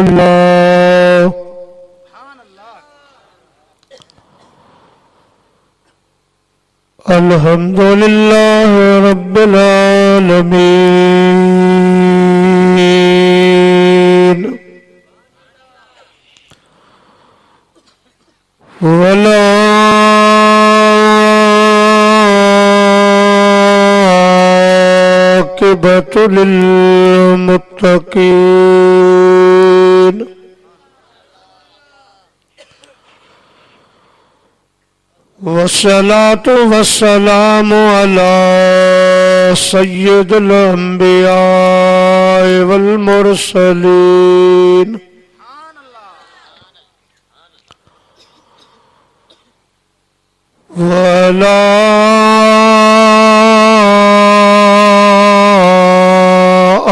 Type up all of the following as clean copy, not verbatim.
अल्लाह। अल्हम्दुलिल्लाह रब्बिल आलमीन वला आक़िबतु लिल मुत्तक़ीन वस्सलातु वस्सलामु अला सय्यिदिल अंबिया वल मुरसलीन वअला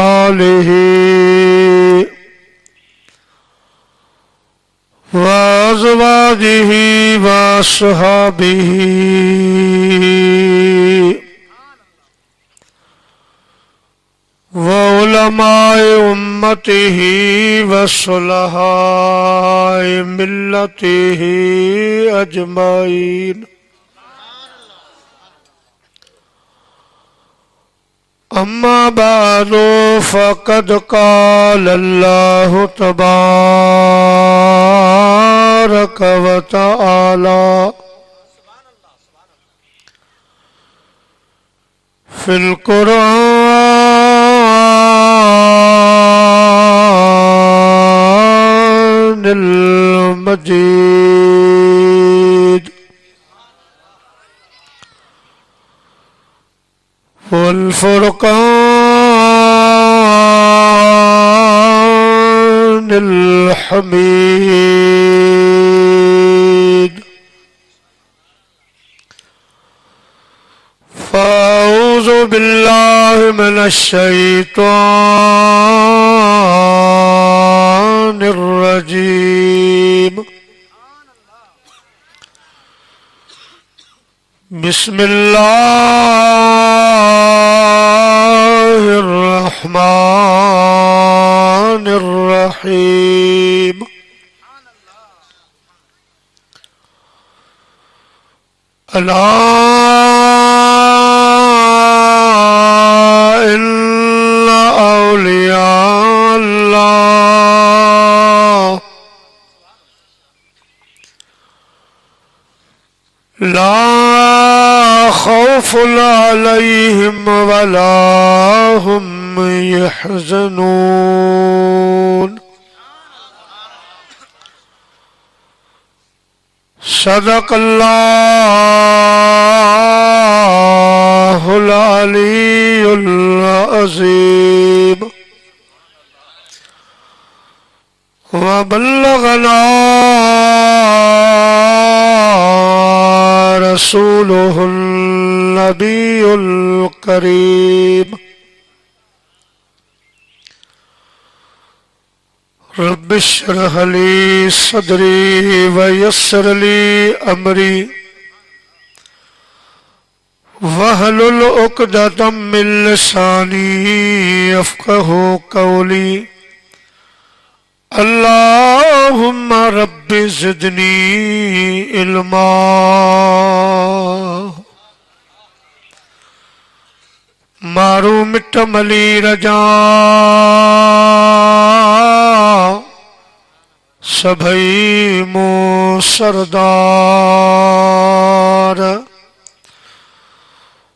आलिहि वअज़वाजिहि वअस्हाबिहि वउलमाए उम्मतिहि वसुलहाए मिल्लतिहि अजमाइन। अम्मा बादो फ़क़द क़ाल अल्लाहु तबारक व तआला फ़िल क़ुरआनिल मजीद वल फ़ुरक़ानिल हमीद। फ़अऊज़ु बिल्लाहि मिनश शैतानिर रजीम। बिस्मिल्लाहिर्रहमानिर्रहीम। अला इन्ना औलिया अल्लाह ला खौफुन अलैहिम वला हुम यहज़नून। सदक़ल्लाहुल अलीयुल अज़ीम व बल्लगना रसूलुहुन नबियुल करीम। रब्बि इश्रह ली सदरी व यस्सिर ली अमरी वहलुल उक़दतम मिन लिसानी यफ़क़हू क़ौली। अल्लाहुम्मा रब्बि ज़िदनी इल्मा। मारू मिट मली रजा सभई मो सरदार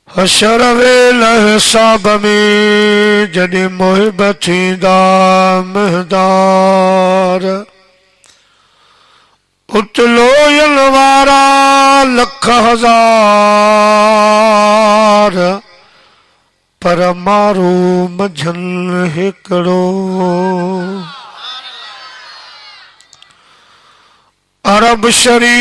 हशर वेल हिसाब में जॾहिं मुहिब थींदा महदार। उतलोयन वारा लख हज़ार पर मारू मझन हिकड़ो। अरब शरीफ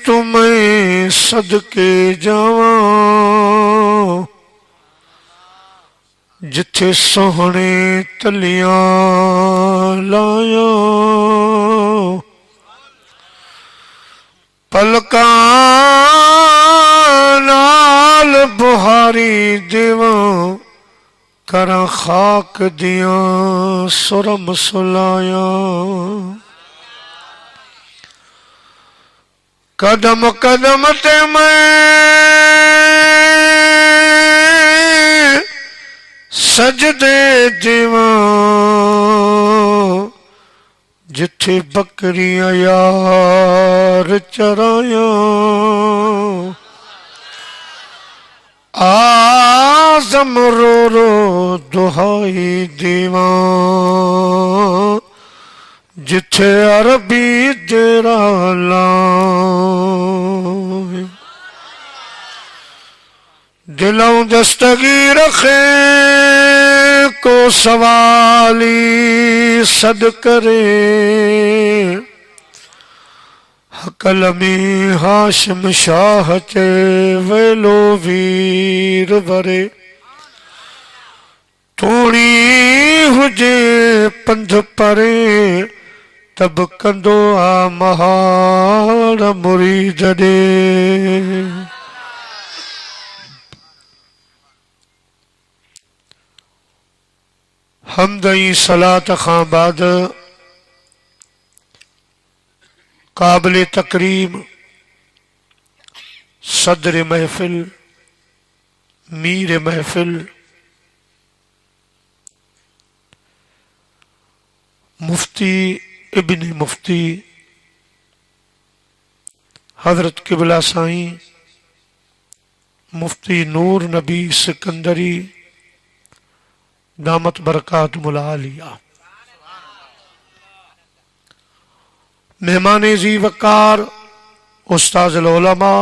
तुम्हें सदके जावां जिथे सोहने तलियां लाया पलकां नाल बुहारी देवां करा खाक दियां सुरम सुलाया कदम कदम ते मैं सजदे देवा जिथे बकरियां यार चराया आज़म रो रो दुहाई देवा जिथे अरबी तेरा लाए दिलों दस्तगी रखे को सवाली सद करे कलमी हाशिम शाह चे वेलो वीर वरे थोड़ी हुजे पंध परे तब कंदो आ महार मुरीद दे हमदई सलात खां बाद काबिल तकरीम सदर महफिल मीर महफिल मुफ्ती इब्न मुफ्ती हजरत किबला साईं मुफ्ती नूर नबी सिकंदरी दामत बरकातुहुल आलिया मेहमान जी वकार उस्ताज़ुल उलमा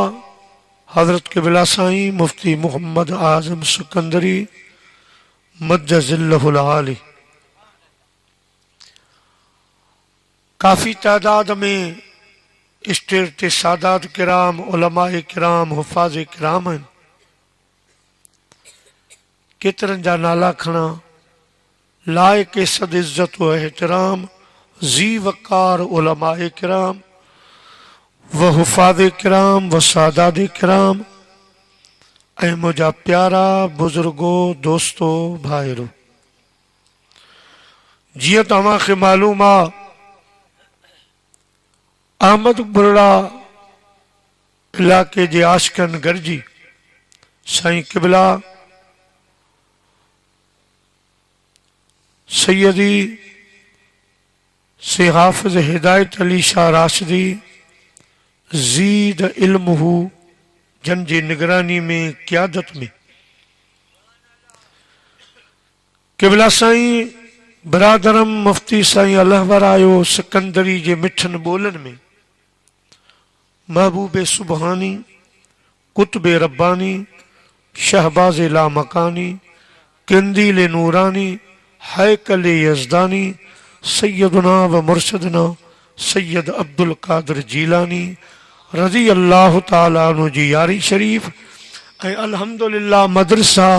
हजरत किबला साईं मुफ्ती मोहम्मद आजम सिकंदरी मज्जज़िल्लहुल आली काफी तादाद में स्टेज ते सादात किराम उलमाए किराम हुफाज किराम हैं केतरन जा नाला खणा लायक सद इज्जत व एहतराम जी वकार उलमाए किराम व हुफाज किराम व सादात किराम ऐ मुझा प्यारा बुजुर्गो दोस्तो भाईरो जिया तव्हां खे मालूम आ अहमदपुरा इलाके जे आशिकन गरजी साईं किबला सैयदी से हाफिज हिदायत अली शाह राशिदी ज़ीद इल्मुहु जन जी निगरानी में क़यादत में किबला साईं बरादरम मुफ्ती साईं अलहवर आयो सिकंदरी जे मिठन बोलन में महबूबे सुबहानी कुतबे रब्बानी शहबाज़े ला मकानी कंदीले नूरानी हैकले यज़दानी सैयदना व मुर्शदना सैयद अब्दुल कादिर जीलानी रज़ी अल्लाह ताला अन्हु जी यारी शरीफ ऐं अल्हम्दुलिल्लाह मदरसा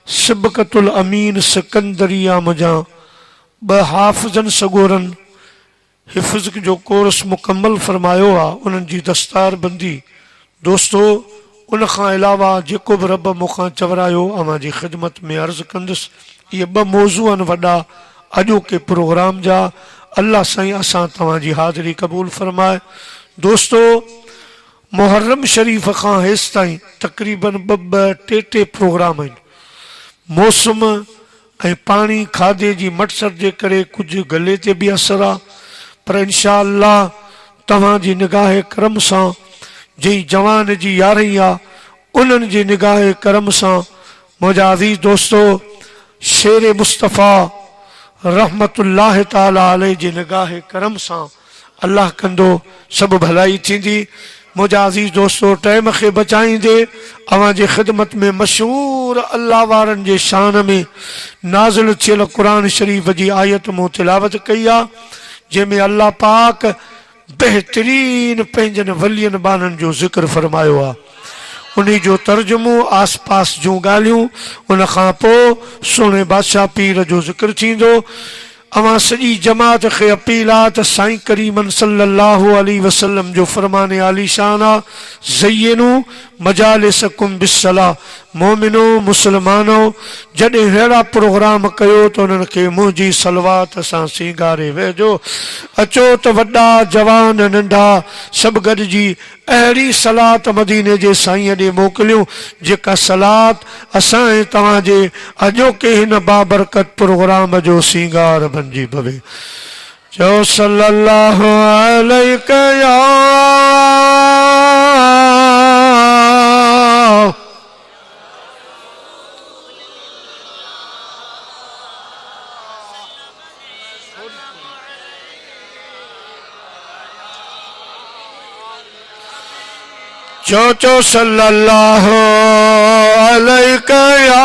सिबकतुल अमीन सिकंदरिया मजा ब हाफ़िज़न सगोरन हिफ़्ज़ जो कोर्स मुकम्मल फरमायो आ उन्हनि जी दस्तार बंदी दोस्तो उन खां अलावा जेको बि रब मूंखां चवरायो अवां जी ख़िदमत में अर्ज़ कंदुसि ये ब मौज़ू आहिनि वॾा अॼोके प्रोग्राम जा अल्लाह साईं असां तव्हां जी हाज़िरी क़बूल फरमाए दोस्तो मुहर्रम शरीफ़ खां हेसि ताईं तक़रीबन ॿ टे प्रोग्राम आहिनि मौसम ऐं पाणी खाधे जी मटसर जे करे कुझु गले ते बि असर आहे पर इंशा अल्लाह तव्हां जी निगाह करम सां जंहिं जवान जी यारही आहे उन्हनि जी निगाह करम सां मुंहिंजा अज़ीज़ दोस्तो शेर मुस्तफ़ा रहमतुल्लाह ताला अलैहि जी निगाह करम सां अल्लाह कंदो सब भलाई थींदी मुझा अज़ीज़ दोस्तों टाइम खे बचाईंदे अवां जी ख़िदमत में मशहूर अल्लाह वारन जे शान में नाज़िल थियल कुरान शरीफ जी आयत मूं तिलावत कई आहे जंहिंमें अल्लाह पाक बेहतरीन पंहिंजनि वलियन बाननि जो ज़िक्र फरमायो आहे उन्हीं जो तर्जुमो आस पास जूं ॻाल्हियूं उन खां पोइ सोने बादशाह पीर जो ज़िक्र थींदो अवां सॼी जमात खे अपील आहे त साईं करीमन सल्लल्लाहु अलैहि वसल्लम जो फरमाने आली शान आहे ज़य्यिनू मजालिसकुम बिस्सलाह मोमिनो मुसलमानो जॾहिं अहिड़ा प्रोग्राम कयो त उन्हनि खे मुंहिंजी सलवात सां सींगारे वेझो। अचो त वॾा जवान नंढा सभु गॾिजी अहिड़ी सलात मदीने जे साईं ॾे मोकिलियूं जेका सलात असां ऐं तव्हांजे अॼोके हिन बाबरकत प्रोग्राम जो सींगार बणिजी पवे। चओ सल्लल्लाहु अलैहि या चो सल्लल्लाहु अलैहि या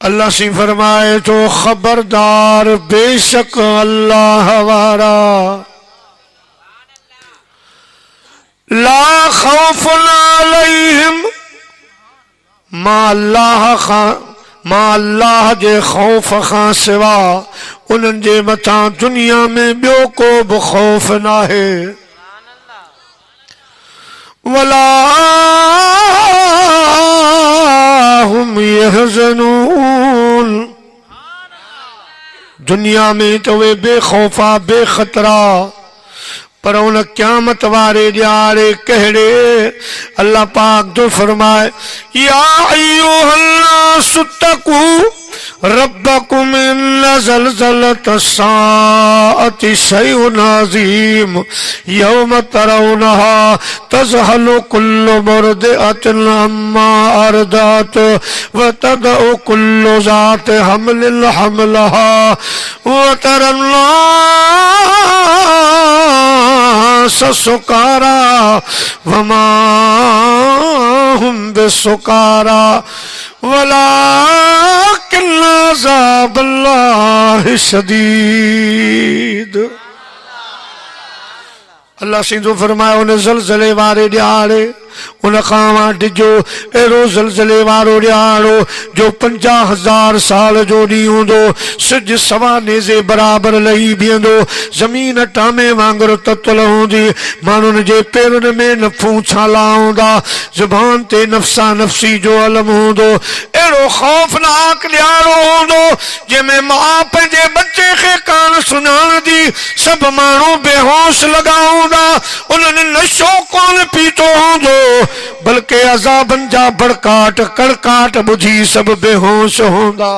अल्लाह सी फरमाए तो खबरदार बेशक अल्लाह वारा ला खौफुन अलैहिम मां अल्लाह जे खौफ खां सिवा उन्हनि जे मथां दुनिया में ॿियो को बि खौफ नाहे। वला हुम यहज़नून दुनिया में तो वे बेखौफा बेखतरा पर उन क़यामत वारे ॾियारे कहिड़े अल्लाह पाक जो फरमाए या अय्युहन्नासु तक़ू रब्बकुम इन्न ज़लज़लत अस्साअति शैउन अज़ीम यौम तरौनहा तज़हलु कुल्लु मुर्दिअतिन अम्मा अर्दअत व तदउ कुल्लु ज़ाति हम्लिन हमलहा व तरन्नास सुकारा वमा हुम बिसुकारा वलाकिन अज़ाबुल्लाहि शदीद। अल्लाह सिंधु फरमायो उन ज़लज़ले वारे ॾियारे उन खां डिजो अहिड़ो ज़लज़ले वारो ॾियारो जो 50,000 साल जो ॾींहुं हूंदो। सिज सवा नेज़े बराबरि लही बीहंदो, ज़मीन टामे वांगुरु ततुल हूंदी, माण्हुनि जे पेरनि में नफ़ूं छाला हूंदा, ज़ुबान ते नफ़्सा नफ़्सी जो अलम हूंदो। अहिड़ो ख़ौफ़नाक ॾियारो हूंदो जंहिंमें मां पंहिंजे बचे खे कान सुञाणंदी, सभु माण्हू बेहोश लॻा हूंदा, उन्हनि नशो कोन पीतो हूंदो बल्कि अज़ाबनि जा भड़काट कड़काट ॿुधी सभु बेहोश हूंदा।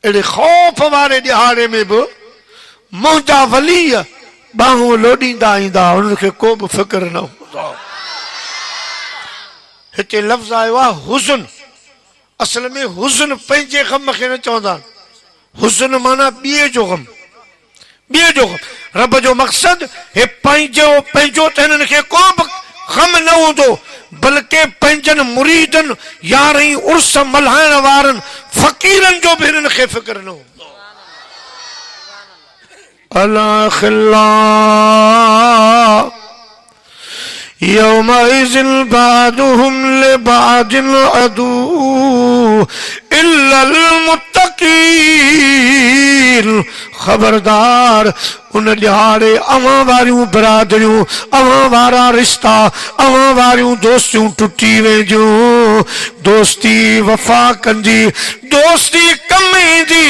अहिड़े ख़ौफ़ वारे ॾियारे में बि मुंहिंजा वली ॿाहूं लोॾींदा ईंदा, उन्हनि खे को बि फ़िक्र न हूंदो। हिते लफ़्ज़ आयो आहे हुज़न, असल में हुज़न पंहिंजे ग़म खे न चवंदा, हुज़न माना ॿिए जो ग़म, ॿिए जो ग़म। रब जो मक़सद हे पंहिंजो त हिननि खे को बि ग़म न हूंदो बल्कि पंहिंजनि मुरीदनि यारहीं उर्स मल्हाइण वारनि फ़क़ीरनि जो बि हिननि खे फ़िक्र न हूंदो। अला खिल्ला यौमइज़िन बादुहुम लिबादिन अदू इल्लल मुत्तक़ीन। खबरदार उन ॾियारे अवां वारियूं बिरादरियूं, अवां वारा रिश्ता, अवां वारियूं दोस्तियूं टुटी वेंदियूं। दोस्ती वफ़ा कंदी, दोस्ती कम ईंदी,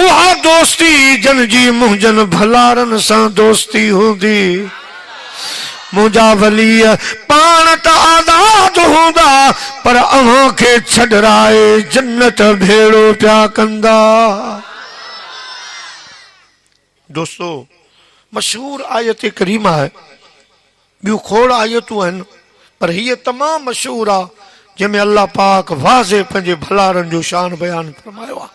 उहा दोस्ती जन जी मुंहिंजनि भलारनि सां दोस्ती हूंदी। मुंहिंजा वली पाण त आज़ाद हूंदा पर अव्हां खे छॾराए जन्नत भेड़ो पिया कंदा। दोस्तो मशहूर आयत करीमा है, ॿियूं खोड़ आयतूं आहिनि पर हीअ तमामु मशहूर आहे जंहिंमें अल्लाह पाक वाज़े पंहिंजे भलारनि जो शान बयान फरमायो आहे।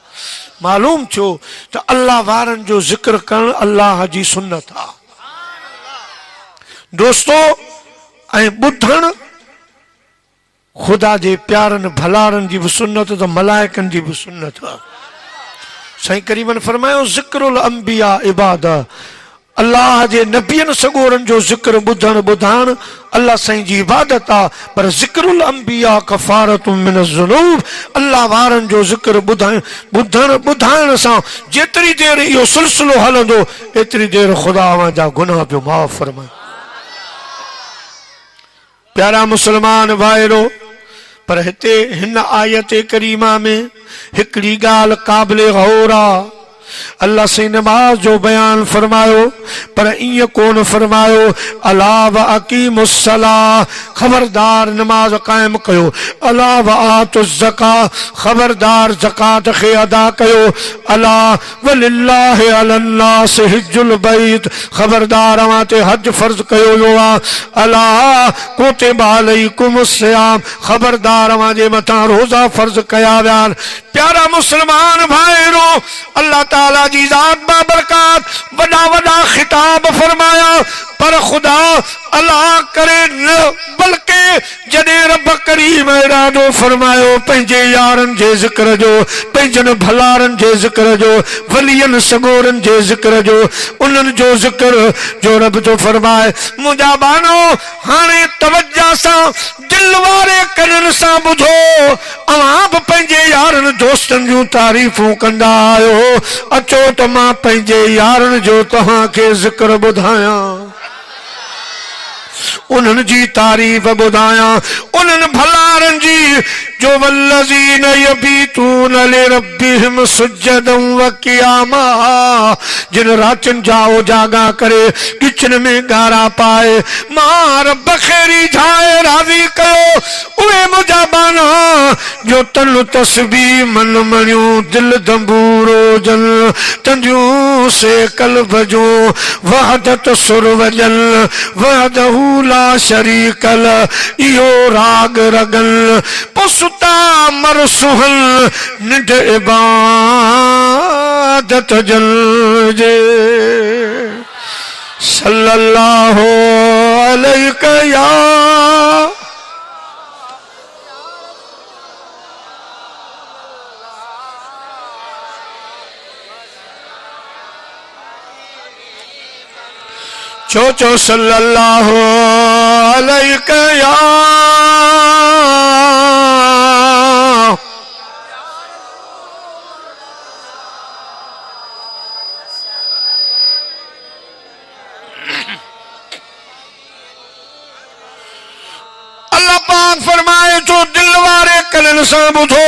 मालूम थियो त अल्लाह वारनि जो ज़िक्र करणु अल्लाह जी सुन्नत आहे। दोस्तो ऐं ॿुधण खुदा जे प्यारन भलारन जी भी सुन्नत तो मलाइकन जी भी सुन्नत है। साईं करीमन फरमायो ज़िक्रुल अंबिया इबादा, अल्लाह जे नबियन सगोरन जो जिक्र बुधन बुधान अल्लाह साईं जी इबादत आ। पर ज़िक्रुल अंबिया कफारतुम मिनज़ ज़ुनूब, अल्लाह वारन जो जिक्र बुधन बुधान सा जेतरी देर इहो सिलसिलो हलंदो एतरी देर खुदा जा गुनाह पे माफ़ फरमाए। प्यारा मुसलमान भाइरो, पर हिते हिन आयत करीमा में हिकड़ी गाल काबिल गौर आ। अल्लाह से नमाज जो बयान फरमायो पर इं कोन फरमायो अला व अकीमुस्सला, खबरदार नमाज कायम कयो। अला व आतुज़्ज़का, खबरदार ज़कात खे अदा कयो। अला वलिल्लाहि अलन्नास हिज्जुल बैत, खबरदार अवां ते हज फर्ज कयो यो आ। अला कुतिबा अलैकुमुस सियाम, खबरदार अवां जे मथां रोज़ा फर्ज कया विया। प्यारा मुसलमान भाइरो, अल्लाह ताला जी ज़ात बाबरकात वडा वडा खिताब फरमाया, पर खुदा अल्लाह करे न, बल्कि जडे रब करीम इरादो फरमायो पंहिंजे यारन जे जिक्र जो, पंहिंजन भलारन जे जिक्र जो, वलियन सगोरन जे जिक्र जो, उन्हनि जो जिक्र जो रब तो फरमाए। मुंहिंजा बानो हाणे तवज्जा सां दिल वारे कननि सां ॿुधो, अवां बि पंहिंजे यारन दोस्तन जूं तारीफ़ूं कंदा आहियो। अचो त मां पंहिंजे यारन जो तव्हांखे जिक्र ॿुधायां, उन्हनि जी तारीफ़ ॿुधायां, उन्हनि भलारन जी जो वल्लज़ीन यबीतून लिरब्बिहिम सुज्जदन व क़ियामा, जिन रातिन जा उजागा करे किचन में गारा पाए मां रब खेरी जाए राज़ी कयो। उहे मुंहिंजा बाना जो तन तस्बीह मन मणियूं दिल दंबूरो जन, तंदियूं से कल्ब जो वहदत सुर वजल, वहदहू ला शरीक लह, इहो राग रगल पुसता मर सुहल निंड इबादत जल जे। सल्लल्लाहु अलैहि या चो सल्लल्लाहु अलैहि या अल्लाह पाक फरमाए जो दिल वारे कननि सां ॿुधो,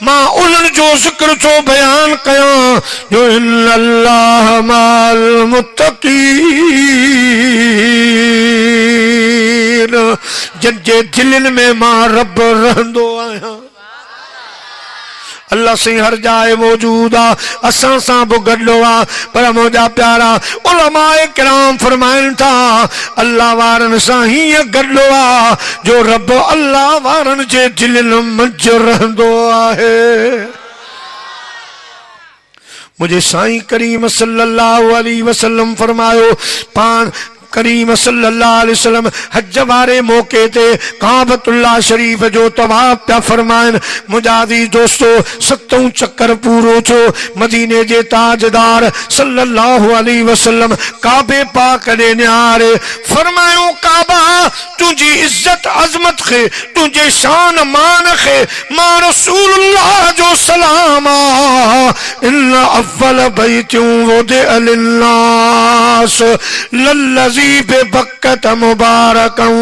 मां उन्हनि जो जिक्र जो बयान कयां जो इन्नल्लाह माल मुत्तकीन, जिन जे दिलनि में मां रब रहंदो आहियां। अल्लाह से हर जाए मौजूद आ, असां सां बि गॾु आ। पर मुंहिंजा प्यारा उलमाए किराम फरमाइनि था अल्लाह वारनि सां हीअं गॾु आ जो रब अल्लाह वारनि जे दिलनि मंझि रहंदो आहे। मुझे साईं करीम सल्लल्लाहु अलैहि वसल्लम फरमायो, पान करीम सल्लल्लाहु अलैहि वसल्लम हज वारे मौके ते काबतुल्लाह शरीफ जो तवाफ पिया फरमाइन। मुजादी दोस्तो सतों चक्कर पूरो थो, मदीने जे ताजदार सल्लल्लाहु अलैहि वसल्लम काबे पाक ॾे निहारे फरमायो, काबा तुझी इज्जत अजमत खे, तुझे शान मान खे मां रसूलुल्लाह जो सलाम आ। इन अव्वल बैतुं वुदिअ लिन्नास लल्लज़ी बेबक्कत मुबारकं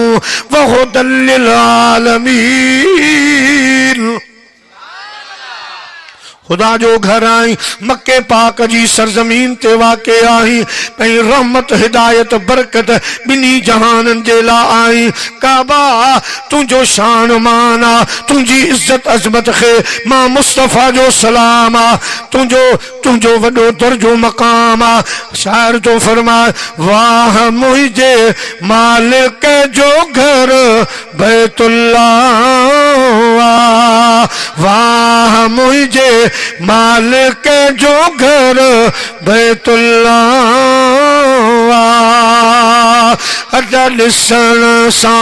व हुदल लिल आलमीन। खुदा जो घर आई, मक्के पाक जी सरजमीन ते वाक़े आई, कहीं रहमत हिदायत बरकत बिनी जहानन जे ला आई। काबा तुझो शान माना, तुझी इज्जत अजमत खे मां मुस्तफा जो सलाम आ, तुझो वडो दर्जो मकाम आ। शायर तो फरमाए, वाह मुझे मालिक जो घर बैतुल्लाह, वाह मुझे मालिक जो घर बैतुल्लाह, अदा लिसन सा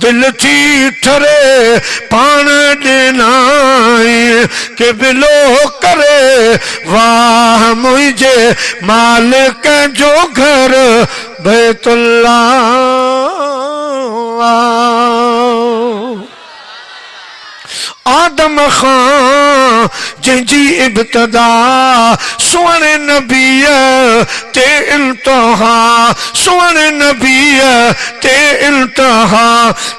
दिल थी ठरे पान देनाई के बिलो करे वाह मुझे मालिक जो घर बैतुल्ला आदम खां जंहिंजी इब्तदा सोने नबीअ ते इंतहा सोने नबीअ ते इंतहा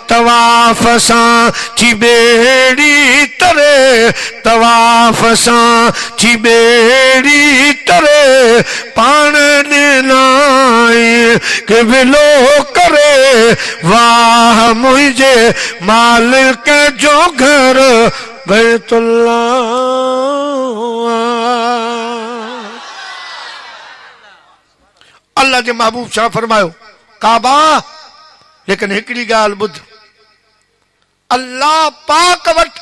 तवाफ सां थी बेड़ी तरे तवाफ सां थी बेड़ी तरे पाण ॾिनाई के बिलो करे वाह मुझे मालिक जो घर बैतुल्ला अल्लाह जे महबूब छा फरमायो काबा लेकिन हिकड़ी गाल बुध अल्लाह पाक वट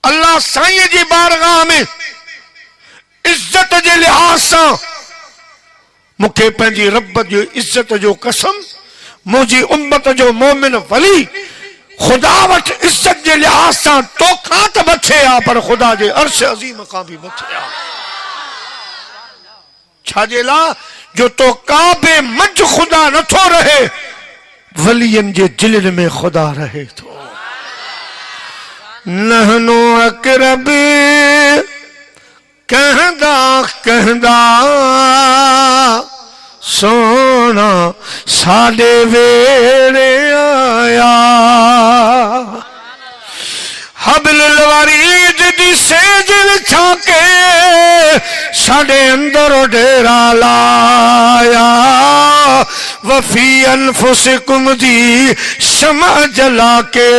अल्लाह साईं जी बारगाह में इज्जत जे लिहाज सां मुखे पंहिंजी रब जो इज्जत जो कसम मुझी उम्मत जो मोमिन वली खुदा वट इज्जत जे लिहाज सां तोखां त बचे आ पर खुदा जे अर्श अज़ीम खां भी बचे आ छाजे ला जो तो काबे मंझ खुदा नथो रहे वलियन जे दिलनि में खुदा रहे थो नहनो अकरब कहंदा कहंदा सोना साडे वेड़े आया हबल लवारीद दी सेज विछा के साडे अंदर डेरा लाया वफी अनफुसिकुम दी शमा जला के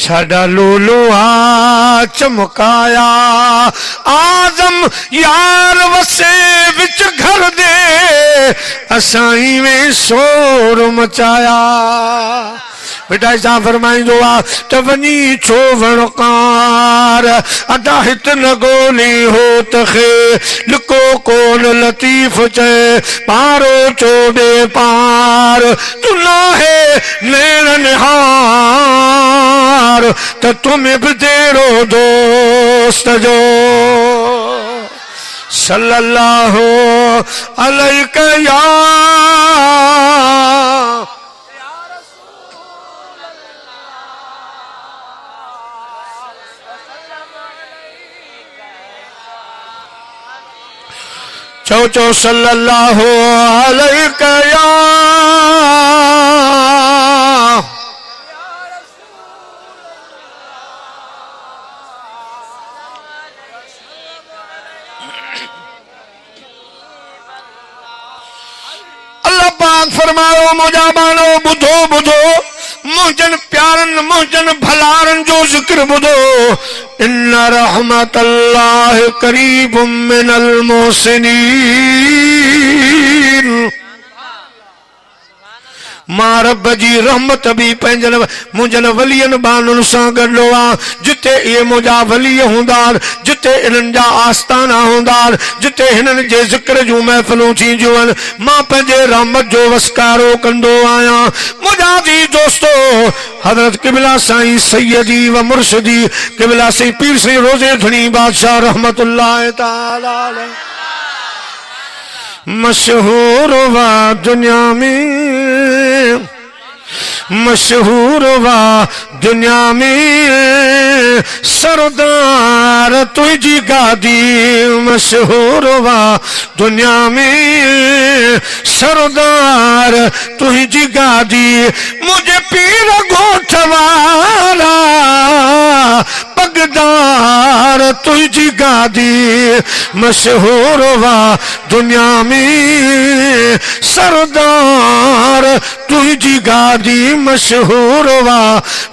साडा लोलोआ चमकाया आजम यार वसे विच घर दे असाई में शोर मचाया बेटा ऐसा फरमाइंदो आ त वनी छो वणकार अदा हित न गोली हो तखे लिको कोन लतीफ चे पारो चोबे पार तू ना है नैन निहार त तुम्हें भी तेरो दोस्त जो सल्लल्लाहु अलैहि या चौ चौ सल्लल्लाहु अलैहि या अल्लाह पाक फरमायो मुझा बानो बुधो बुधो मुझन प्यारन मुझन भलारन जो जिक्र बुधो इन्ना रहमतल्लाह करीबुम मिनल मोहसिनीन मां रब जी रहमत भी पंहिंजन मुंहिंजन वलियन बानुनि सां गॾु आहे जिते इहे मुंहिंजा वली हूंदा जिते इन्हनि जा आस्थाना हूंदा जिते हिननि जे ज़िक्र जूं महफ़िलूं थींदियूं आहिनि मां पंहिंजे रहमत जो वसकारो कंदो आहियां मुंहिंजा जी दोस्तो हज़रत क़िबला साईं सैयदी व मुर्शिदी क़िबला साईं पीर साईं रोज़े धणी बादशाह रहमतुल्लाह ताला अलैह मशहूर वा दुनिया में मशहूर वा दुनिया में सरदार तुझी गादी मशहूर वा दुनिया में सरदार तुझी गादी मुझे पीर गोठवारा पगदार तुझी गादी मशहूर वा दुनिया में सरदार तुझी गादी मशहूर वा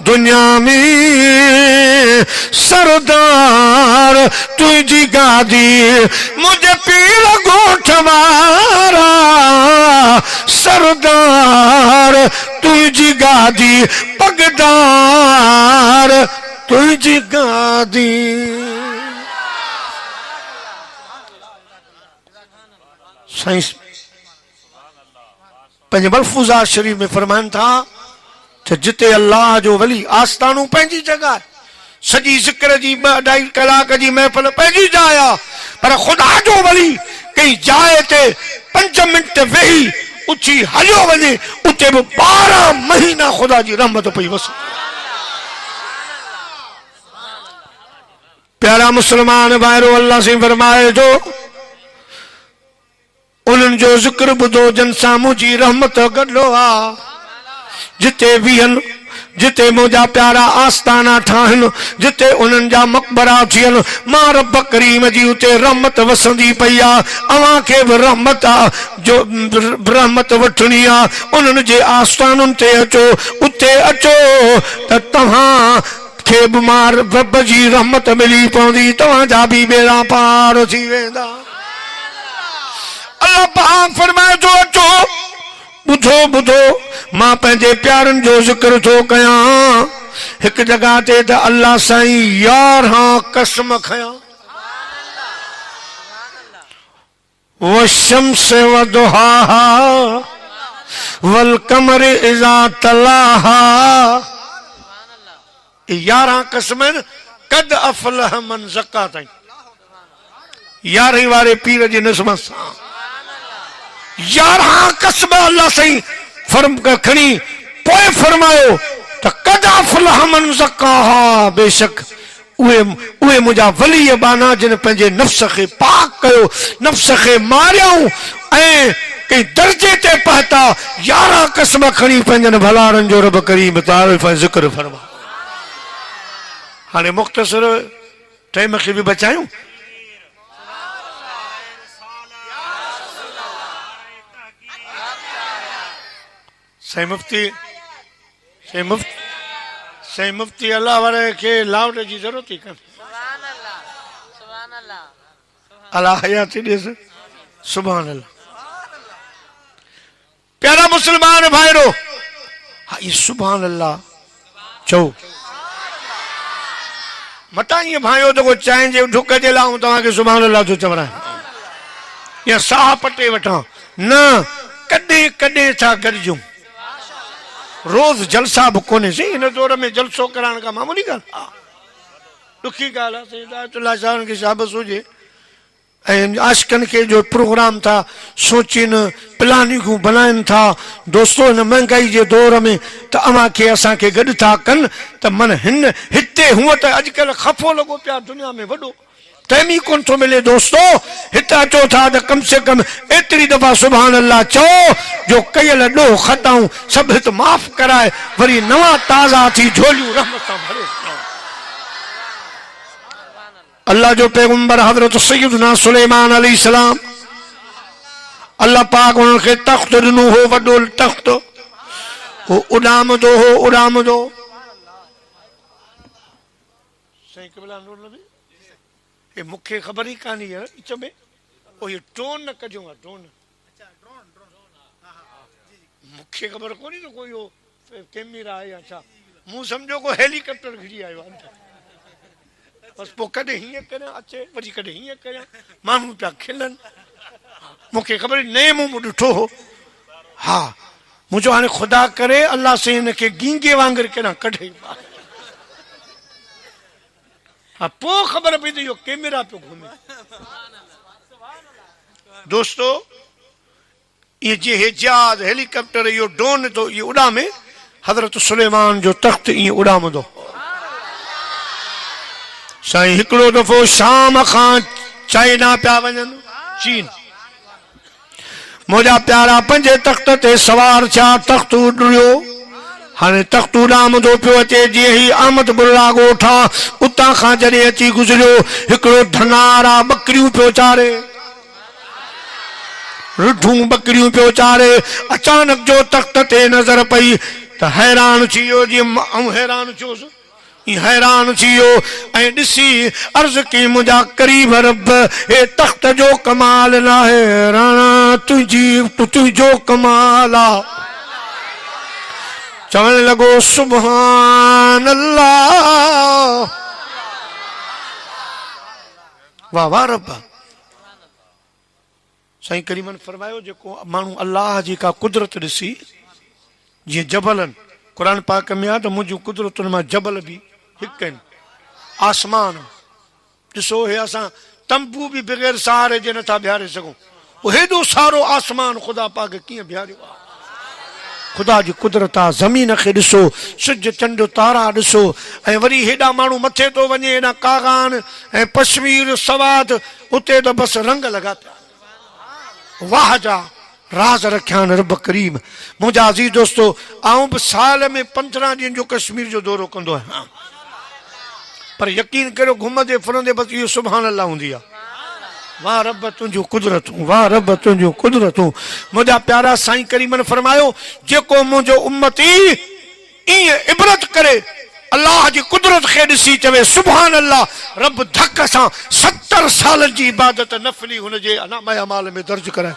दुनिया में सरदार तुझी गादी मुझे पीर गोठवारा सरदार तुझी गादी पगदार तुझी गादी साइंस पंहिंजे मलफूज़ात शरीफ़ में फरमाइनि था त जिते अल्लाह जो वली आस्थानू पंहिंजी जगह आहे, सॼी ज़िक्र जी 2-2.5 कलाक जी महफ़िल पंहिंजी जाइ आहे, पर ख़ुदा जो वली कंहिं जाइ ते 5 मिंट वेही उथी हलियो वञे, उते बि 12 महीना ख़ुदा जी रहमत पई वसे। प्यारा मुस्लमान भाइरो, अल्लाह से फरमाए थो उन्हनि जो ज़िक्र ॿुधो जिन सां मुंहिंजी रहमत गॾो आहे, जिते बीहनि, जिते मुंहिंजा प्यारा आस्थाना ठाहिनि, जिते उन्हनि जा मक़बरा थियनि, मां रब करीम जी उते रहमत वसंदी पई आहे। अव्हां खे बि रहमत आहे, जो रहमत वठणी आहे, उन्हनि जे आस्थानुनि ते अचो, उते अचो त तव्हां खे बि मां रब जी रहमत मिली पवंदी, तव्हांजा बि बेड़ा पार थी वेंदा। अल्लाह पाक फरमाए थो अचो ॿुधो ॿुधो, मां पंहिंजे प्यारनि जो ज़िक्र थो कयां। हिकु जगह ते त अल्लाह साईं 11 कसम खयां, वशम्स वदुहाहा वल कमर इज़ा तलाहा, 11 कसमनि कद अफलह मन ज़क्का ताईं, 11 वारे पीर जी नस्म सां 11 कसम अल्लाह साईं फर्म खणी पोइ फरमायो त कद अफलह मन ज़क्काहा, बेशक उहे मुंहिंजा वली बाना जिन पंहिंजे नफ़्स खे पाक कयो, नफ़्स खे मारियऊं ऐं कंहिं दर्जे ते पहुता। 11 कसम खणी पंहिंजनि भलारनि जो रब करीम तारीफ़ ऐं ज़िक्र फरमा। हाणे मुख़्तसर टाइम खे बि बचायूं। साईं मुफ्ती अल्लाह वारे खे लाउड जी ज़रूरत ई कोन्हे। अल्लाह हयाती ॾेस, सुभान अल्लाह। प्यारा मुस्लमान भाइरो, हा ये सुभान अल्लाह चओ मटा ईअं भाइयो त को चांहि जे ढुक जे लाइ तव्हांखे सुभान अल्लाह थो चवणा या साह पटे वठां न, कॾहिं कॾहिं था गॾिजूं, रोज़ जलसा बि कोन्हे। सही हिन दौर में जलसो कराइण का मामूली ॻाल्हि, ॾुखी ॻाल्हि आहे। साईं हिदायतुल्लाह साहब खे शाबस हुजे ऐं आशिकनि खे जो प्रोग्राम था सोचीनि, प्लानिंगूं बनाइनि था। दोस्तो हिन महांगाई जे दौर में त अव्हां खे असांखे गॾु था कनि त मन हिते हूअं त अॼुकल्ह खफ़ो लॻो पिया दुनिया में वॾो टाइम ई कोन थो मिले। दोस्तो हिते अचो था त कम से कम एतिरी दफ़ा सुभान अल्लाह चओ जो कयल ॾोह ख़ताऊं सभु हिते माफ़ कराए, वरी नवां ताज़ा थी झोलियूं रहमत सां भरे। अल्लाह जो पैगंबर हज़रत सैयदना सुलेमान अलैहिस्सलाम, अल्लाह पाक उन्हनि खे तख़्त ॾिनो हो, वॾो तख़्त हो, उॾामदो हो उॾामदो। साईं क़िबला नूर नबी हे मूंखे ख़बर ई कान्हे यार, विच में ओ ये टोन न कजो आहे, टोन मूंखे ख़बर कोन्हे त कोई हो कैमरा आहे या छा, मूं सम्झो को हेलीकॉप्टर घिरी आयो आहे बसि। पोइ कॾहिं हीअं करियां अचे, वरी कॾहिं हीअं करियां, माण्हू पिया खिलनि, मूंखे ख़बर ई नए मुंहुं ॾिठो हो। हा मुंहिंजो हाणे ख़ुदा करे अल्लाह से हिनखे गींगे वांगुरु केॾां कढे। हा पोइ ख़बर पई त इहो कैमरा पियो घुमे। दोस्तो ये जे जहाज हेलीकॉप्टर इहो ड्रोन तो ये उड़ामे, हज़रत सुलेमान जो तख़्त ईअं उड़ामंदो। साईं हिकिड़ो दफ़ो शाम खां चाइना पिया वञनि, चीन, मुंहिंजा प्यारा पंहिंजे तख़्त ते सवार थिया, तख़्त उॾियो। हाणे तख़्त उॾामंदो पियो अचे, जीअं ई अहमद बुल्ला ॻोठा उतां खां जॾहिं अची गुज़रियो, हिकिड़ो धनारा ॿकरियूं पियो चारे, रुठूं ॿकरियूं पियो चारे। अचानक जो तख़्त ते नज़र पई त हैरान थी वियो, जीअं हैरान थियोसि, हैरान थी वियो ऐं ॾिसी अर्ज़ कई मुंहिंजा करीब रब, हे तख़्त जो कमाल न आहे, राणा तुंहिंजो कमाल आहे। चवण लॻो सुभान अल्लाह, वाह वाह रब। साईं करीमन फरमायो जेको माण्हू अल्लाह जी का कुदरत ॾिसी जीअं जबलनि क़ुर पाक में आहे त मुंहिंजूं कुदरतुनि मां जबल बि हिकु आहिनि आसमान ॾिसो हे असां तंबू बि बग़ैर सहारे जे नथा बीहारे सघूं हेॾो सारो आसमान ख़ुदा पाक कीअं बीहारियो आहे ख़ुदा जी कुदरत आहे ज़मीन खे ॾिसो सिज चंड तारा ॾिसो ऐं वरी हेॾा माण्हू मथे थो वञे हेॾा कागान ऐं पश्मीर सवाद उते त बसि रंग लॻा पिया वाह जा राज रखिया आहिनि रब करीम मुंहिंजा अज़ीज़ दोस्तो आऊं बि साल में 15 ॾींहंनि जो कश्मीर जो दौरो कंदो आहियां पर यकीन करियो घुमंदे फिरंदे बसि इहो सुभाणे अल्लाह हूंदी आहे वाह रब तुंहिंजूं कुदरतूं वाह रब तुंहिंजूं कुदरतूं मुंहिंजा प्यारा साईं करीमन फरमायो जेको मुंहिंजो उम्मती ईअं इबरत करे अल्लाह जी कुदरत खे ॾिसी चवे सुभान अल्लाह रब धक सां 70 सालनि जी इबादत नफ़ली हुनजे अनामा अमाल में दर्ज कराए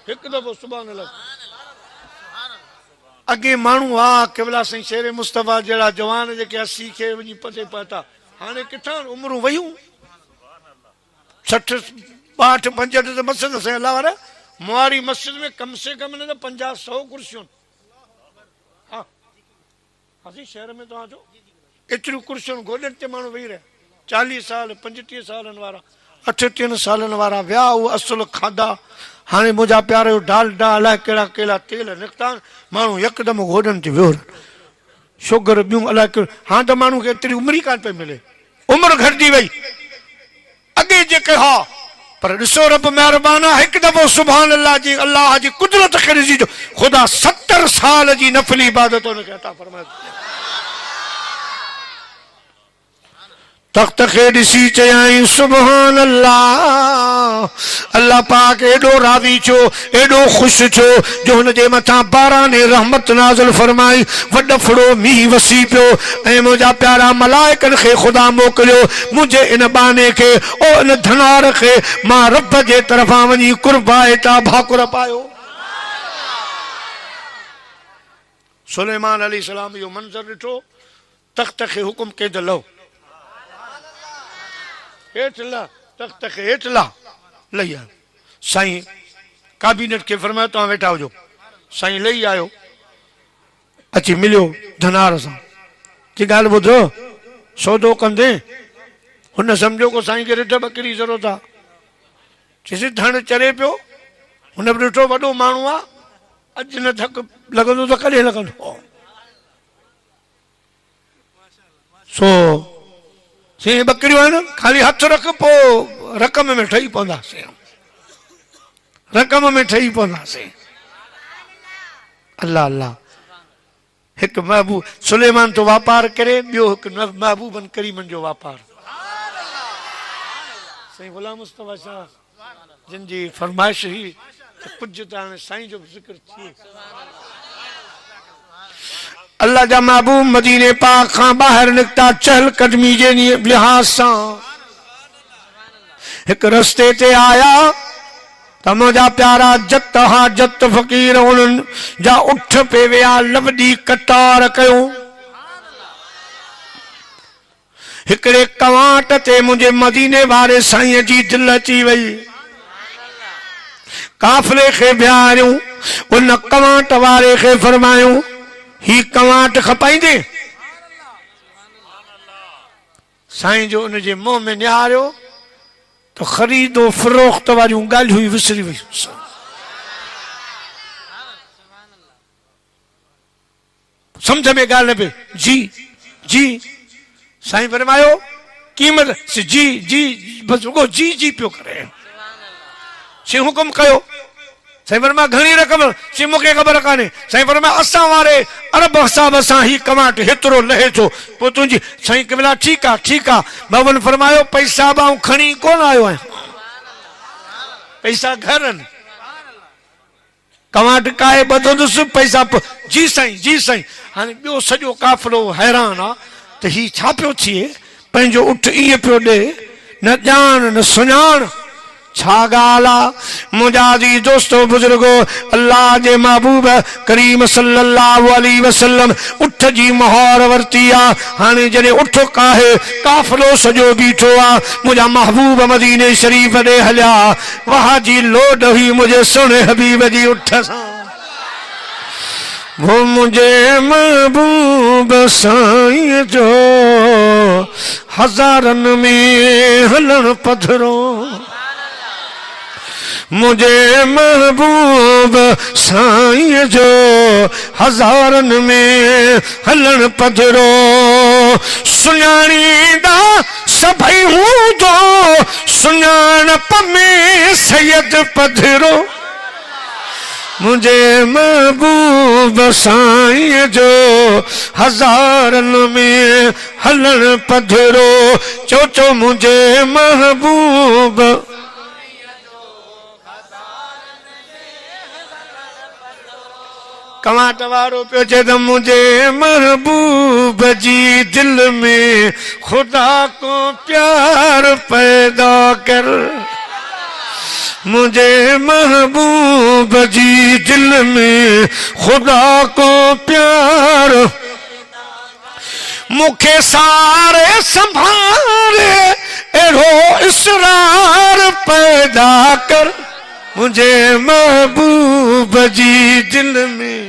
हिकु दफ़ो सुभान अल्लाह अॻे माण्हू हा केवला साईं शेर मुस्तफ़ा जहिड़ा जवान जेके 80 खे वञी पते पहुता हाणे किथां उमिरूं वयूं 60 62 65 त मस्जिद से अल्लाह वारा मुआरी मस्जिद में कम से कम न 50-100 कुर्सियूं हाँ हासी शहर में तो आ जो एतिरियूं कुर्सियूं गोॾनि ते माण्हू वेही रहिया 40 साल 35 सालनि वारा 38 सालनि वारा विया उहो असुल खाधा हाणे मुंहिंजा प्यारो डालडा अलाए कहिड़ा कहिड़ा तेल निकिता माण्हू यकदमि गोॾनि ते वियो शुगर ॿियूं अलाए कहिड़ो हाणे त माण्हू खे एतिरी उमिरि कान पई मिले उमिरि घटिजी वई अॻे जेके हा पर ॾिसो रब महिरबान आहे हिकु दफ़ो सुभान अल्लाह जी कुदरत खे ॾिसी जो ख़ुदा 70 साल जी नफ़ली इबादत हुनखे अता फरमाए तख्त खे ॾिसी चयाईं सुभान अल्लाह पाक एॾो राज़ी छो एॾो ख़ुशि छो जो हुनजे मथां बाराने रहमत नाज़िल फरमाई वॾो फड़ो मींहुं वसी पियो ऐं मुंहिंजा प्यारा मलाइकनि खे ख़ुदा मोकिलियो मुंहिंजे इन बाने खे ओ इन धनार खे मां रब जे तरफ़ां वञी कुर्बाए ता भाकुर पायो सुलेमान अलैहिस्सलाम इहो मंज़र ॾिठो तख्त खे हुकुम कई त लहो हेठ ला तख्त खे हेठ ला लही आयो साईं कैबिनेट खे फरमायो तव्हां वेठा हुजो साईं लही आयो अची मिलियो धनार सां की ॻाल्हि ॿुधो सौदो कंदे हुन सम्झो को साईं खे रिढ ॿकरी ज़रूरत आहे चइसि धण चरे पियो हुन बि ॾिठो वॾो माण्हू आहे अॼु न थक लॻंदो त कॾहिं लॻंदो सो से बकरियूं आहिनि खाली हथ रख पोइ रक़म में ठही पवंदासीं रक़म में ठही पवंदासीं अल्लाह अल्लाह हिकु महबूब सुलेमान तो वापार करे ॿियो हिकु महबूबन करीमन जो वापार साईं गुलाम मुस्तफा शाह जिन जी फरमाइश हुई त कुझु त हाणे साईं जो ज़िक्र थिए अल्लाह जा महबूब मदीने पाक खां ॿाहिरि निकिता चहल कदमी जे लिहाज़ सां हिकु रस्ते ते आया त मुंहिंजा प्यारा जत हा जत फ़क़ीर उन्हनि जा उठ पे विया लवॾी कटार कयो हिकिड़े कवाट ते मुंहिंजे मदीने वारे साईं जी दिलि अची वई काफ़िले खे बीहारियूं उन कवाट वारे खे फरमायूं ही कवाट खपाईंदे साईं जो उनजे मुंह में निहारियो तो ख़रीदो फ़रोख्त वारियूं ॻाल्हियूं ही विसरी वई सम्झ में ॻाल्हि न पई जी जी साईं फरमायो कीमत जी जी बस रुगो जी जी पियो करे से हुकुम कयो साईं फरमा घणी रक़म सी मूंखे ख़बर कान्हे साईं फरमा असां वारे अरब हिसाब सां ही कमाट हेतिरो लहे थो पोइ तुंहिंजी साईं कमला ठीकु आहे बाबन फरमायो पैसा बि आऊं खणी कोन आयो आहियां पैसा घर आहिनि कमाट काए ॿधंदुसि पैसा जी साईं हाणे ॿियो सॼो काफ़िलो हैरान आहे त ही छा पियो थिए पंहिंजो उठ ईअं पियो ॾे न ॼाण न सुञाण छा ॻाल्हि आहे मुंहिंजा अज़ीज़ दोस्तो बुज़ुर्गो अल्लाह जे महबूब करीम सल्लल्लाहु अलैहि वसल्लम उठ उठ जी मोहर वरती आ। हाणे जॾहिं उठ काहे काफ़िलो सॼो बीठो आ, मुंहिंजा महबूब मदीने शरीफ ॾे हलिया। वाह जी लोड हुई मुंहिंजे सुहिणे हबीब जी उठ सां। वो मुझे महबूब साईं जो हज़ारन में हलन पधरो, मुझे महबूब साईं जो हज़ारन में हलन पधरो। सुञाणींदा सभई हूं जो सुञाणप में सैयद पधरो, मुझे महबूब साईं जो हज़ारन में हलन पधरो। चो मुझे महबूब कमाट वारो पियो चए त मुझे महबूब जी दिल में खुदा को प्यार पैदा कर, मुझे महबूब जी दिल में खुदा को प्यार, मुखे सारे संभाले एरो इसरार पैदा कर, मुझे महबूब जी दिल में,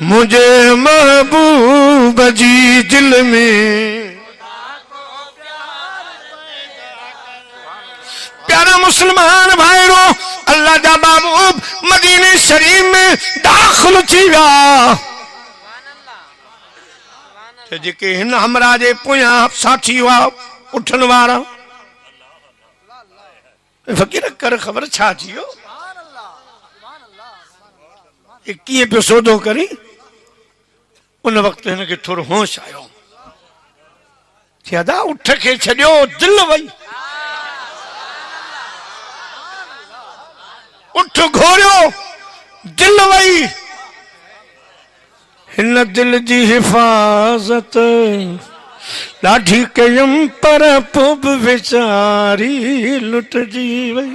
मुझे महबूब जी दिल में। प्यारा मुसलमान भाईरो, अल्लाह जा महबूब मदीने शरीफ में दाखिल थी विया। जेके हिन हमरा जे पोयां साथी हुआ उठण वारा, फ़कीर कर ख़बर छा थियो, कीअं पियो सौदो करी। उन वक़्तु हिनखे थोरो होश आयो, दादा उठ खे छॾियो, दिल वई, उठ घोरियो, दिल वई। हिन दिल जी हिफ़ाज़त ॾाढी कयम पर पोइ बि वीचारी लुटजी वई।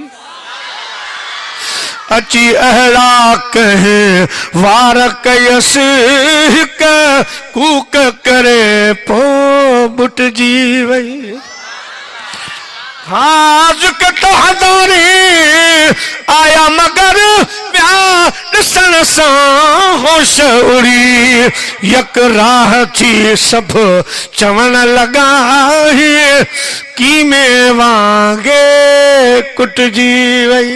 अची अहिड़ा कहीं वार कयसि हिक कूक करे पोइ बुटजी वई। हाज़ुक तो हज़ारी आया मगर ॿिया ॾिसण सां होश उड़ी, यक राह थी सभु चवण लॻा कीमे वांगे कुटजी वई।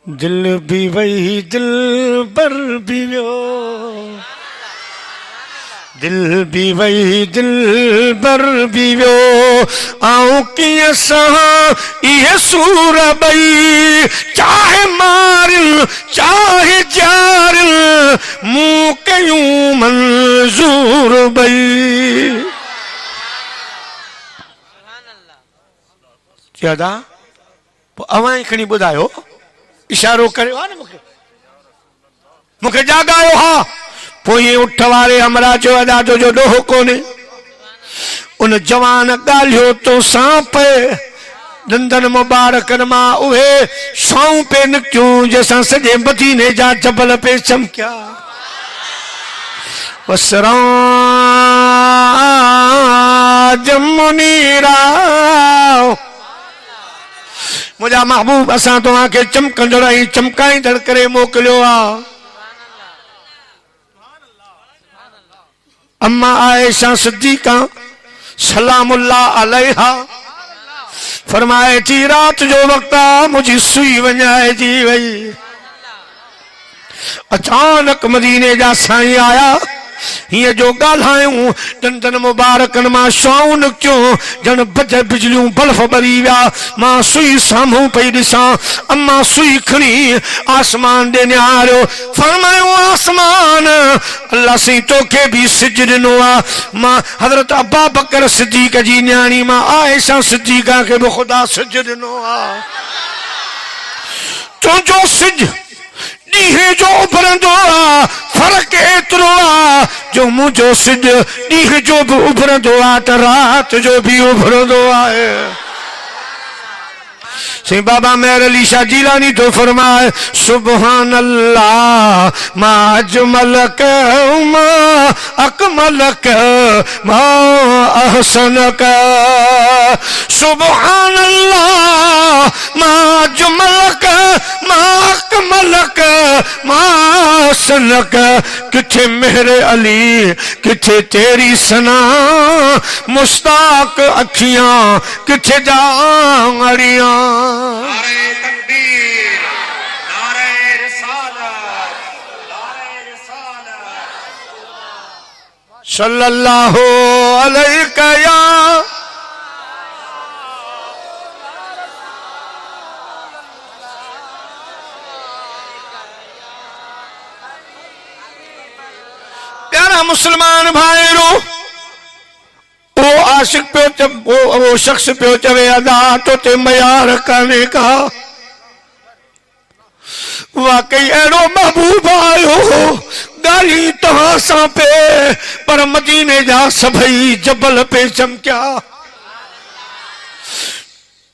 दिल भी वही दिल बर भी वियो, दिल भी वही दिल बर भी वियो। आऊं कीअं सहां इहे सूर ॿई, चाहे मारिन चाहे जारिन मूं कयूं मंज़ूर ॿई। दादा पोइ अवां ई खणी ॿुधायो, इशारो करियो आहे न मूंखे, मूंखे जाॻायो हा। पोइ उठ वारे हमरा चयो अदा तुंहिंजो ॾोहो कोन्हे। उन जवान ॻाल्हियो तो सांप दंदन मुबारकनि मां उहे छाऊं पे निकितियूं जंहिंसां सॼे मदीने जा जबल पे चमकिया। वसरा जमुनीरा, मुझा महबूब असां तव्हांखे चमकंदड़ ऐं चमकाईंदड़ करे मोकिलियो आहे। अम्मा आयशा सिद्दीक़ा सलामुल्लाह अलैहा फरमाए थी, रात जो वक्त आ मुझी सुई वञाइजी वई। अचानक मदीने जा साईं आया, हीअं जो ॻाल्हायूं दंदन मुबारकनि मां छाऊं निकितियूं ॼण बज बिजलियूं बल्फ ॿरी विया। मां सुई साम्हूं पई ॾिसां, अम्मा सुई खणी आसमान ॾे निहारियो, फरमायो आसमान अल्लाह साईं तोखे बि सिज ॾिनो आहे। मां हज़रत अबा बकर सिद्दीक़ जी न्याणी मां आयशा सिद्दीक़ा खे बि ख़ुदा सिज ॾिनो आहे। तुंहिंजो सिज ॾींहं जो उभरंदो आहे, फ़र्क़ु एतिरो आहे जो मुंहिंजो सिज ॾींहं जो बि उभरंदो आहे त राति जो बि उभरंदो आहे। से बाबा मेहर अली शाह जिलानी तो फरमाए सुबहान अल्लाह मा अजमलक मा अकमलक मा अहसनक सुबहान अल्लाह मा अजमलक मा अकमलक मा अहसनक किथे मेहर अली किथे तेरी सना मुस्ताक अखियां किथे जांगड़ियां नारे तकबीर नारे रिसालत नारे रिसालत सल्लल्लाहु अलैहि या प्यारा मुसलमान भाईरो वो आशिक पे वो शख्स पे चवे अदा तो ते मयार करने का वाकई एड़ो महबूब आयो गाली तहां सा पे पर मदीने जा सभई जबल पे चमकिया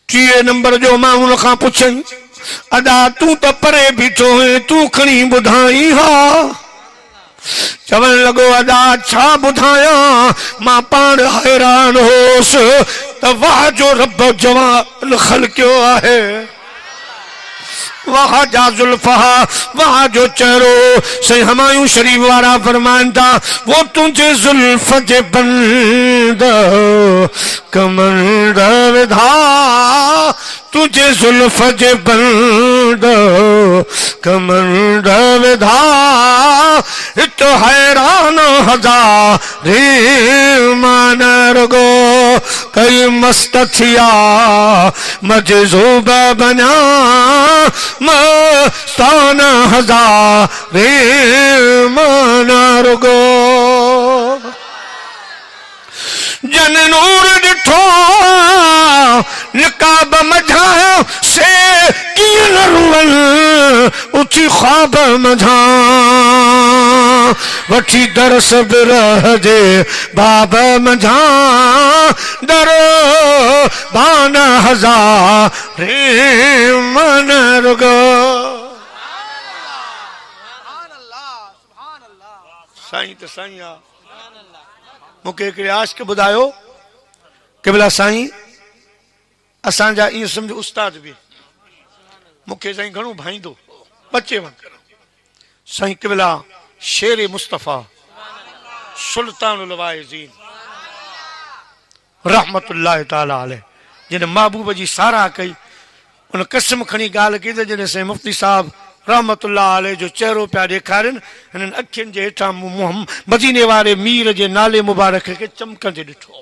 3 नंबर जो माण्हुनि खां पुछई अदा तू तो परे बीठो है तू खणी बुधाई हा चवन लगो अदा छा बुधाया मां पान हैरान होस त वाह जो रब जवान खलक्यो आहे वहाँ जा जुल्फा वहाँ जो चेहरो से हमायूं शरीफ वारा फरमान था वो तुझे जुल्फ जे बंद कमंड विधा तुझे जुल्फ जे बंद कमंड विधा तो हैरान हजारे मान रगो कई मस्त थिया मजजूब बना मस्तान हजारे मान रगो जन नूर डिठो निकाब मझा से किन रुअल उची ख्वाब मझा वठी दरस बिरह जे बाब मझा दर बान हजारे मन रुगो साईं तो साईं आ मुखे हिकिड़े आशिक ॿुधायो कि भला साईं असांजा ईअं सम्झो उस्ताद बि मुखे साईं घणो भाईंदो बचे वक़्तु साईं क़िबला शेर मुस्तफ़ा सुल्तानुल वाइज़ीन रहमतुल्लाह ताला अलैह जिन महबूब जी सारा कई उन कसम खणी ॻाल्हि कई त जॾहिं साईं मुफ्ती साहब रहमतुल्लाह अलैह जो चेहरो पिया ॾेखारनि हिननि अखियुनि जे हेठां मदीने वारे मीर जे नाले मुबारक खे चमकंदे ॾिठो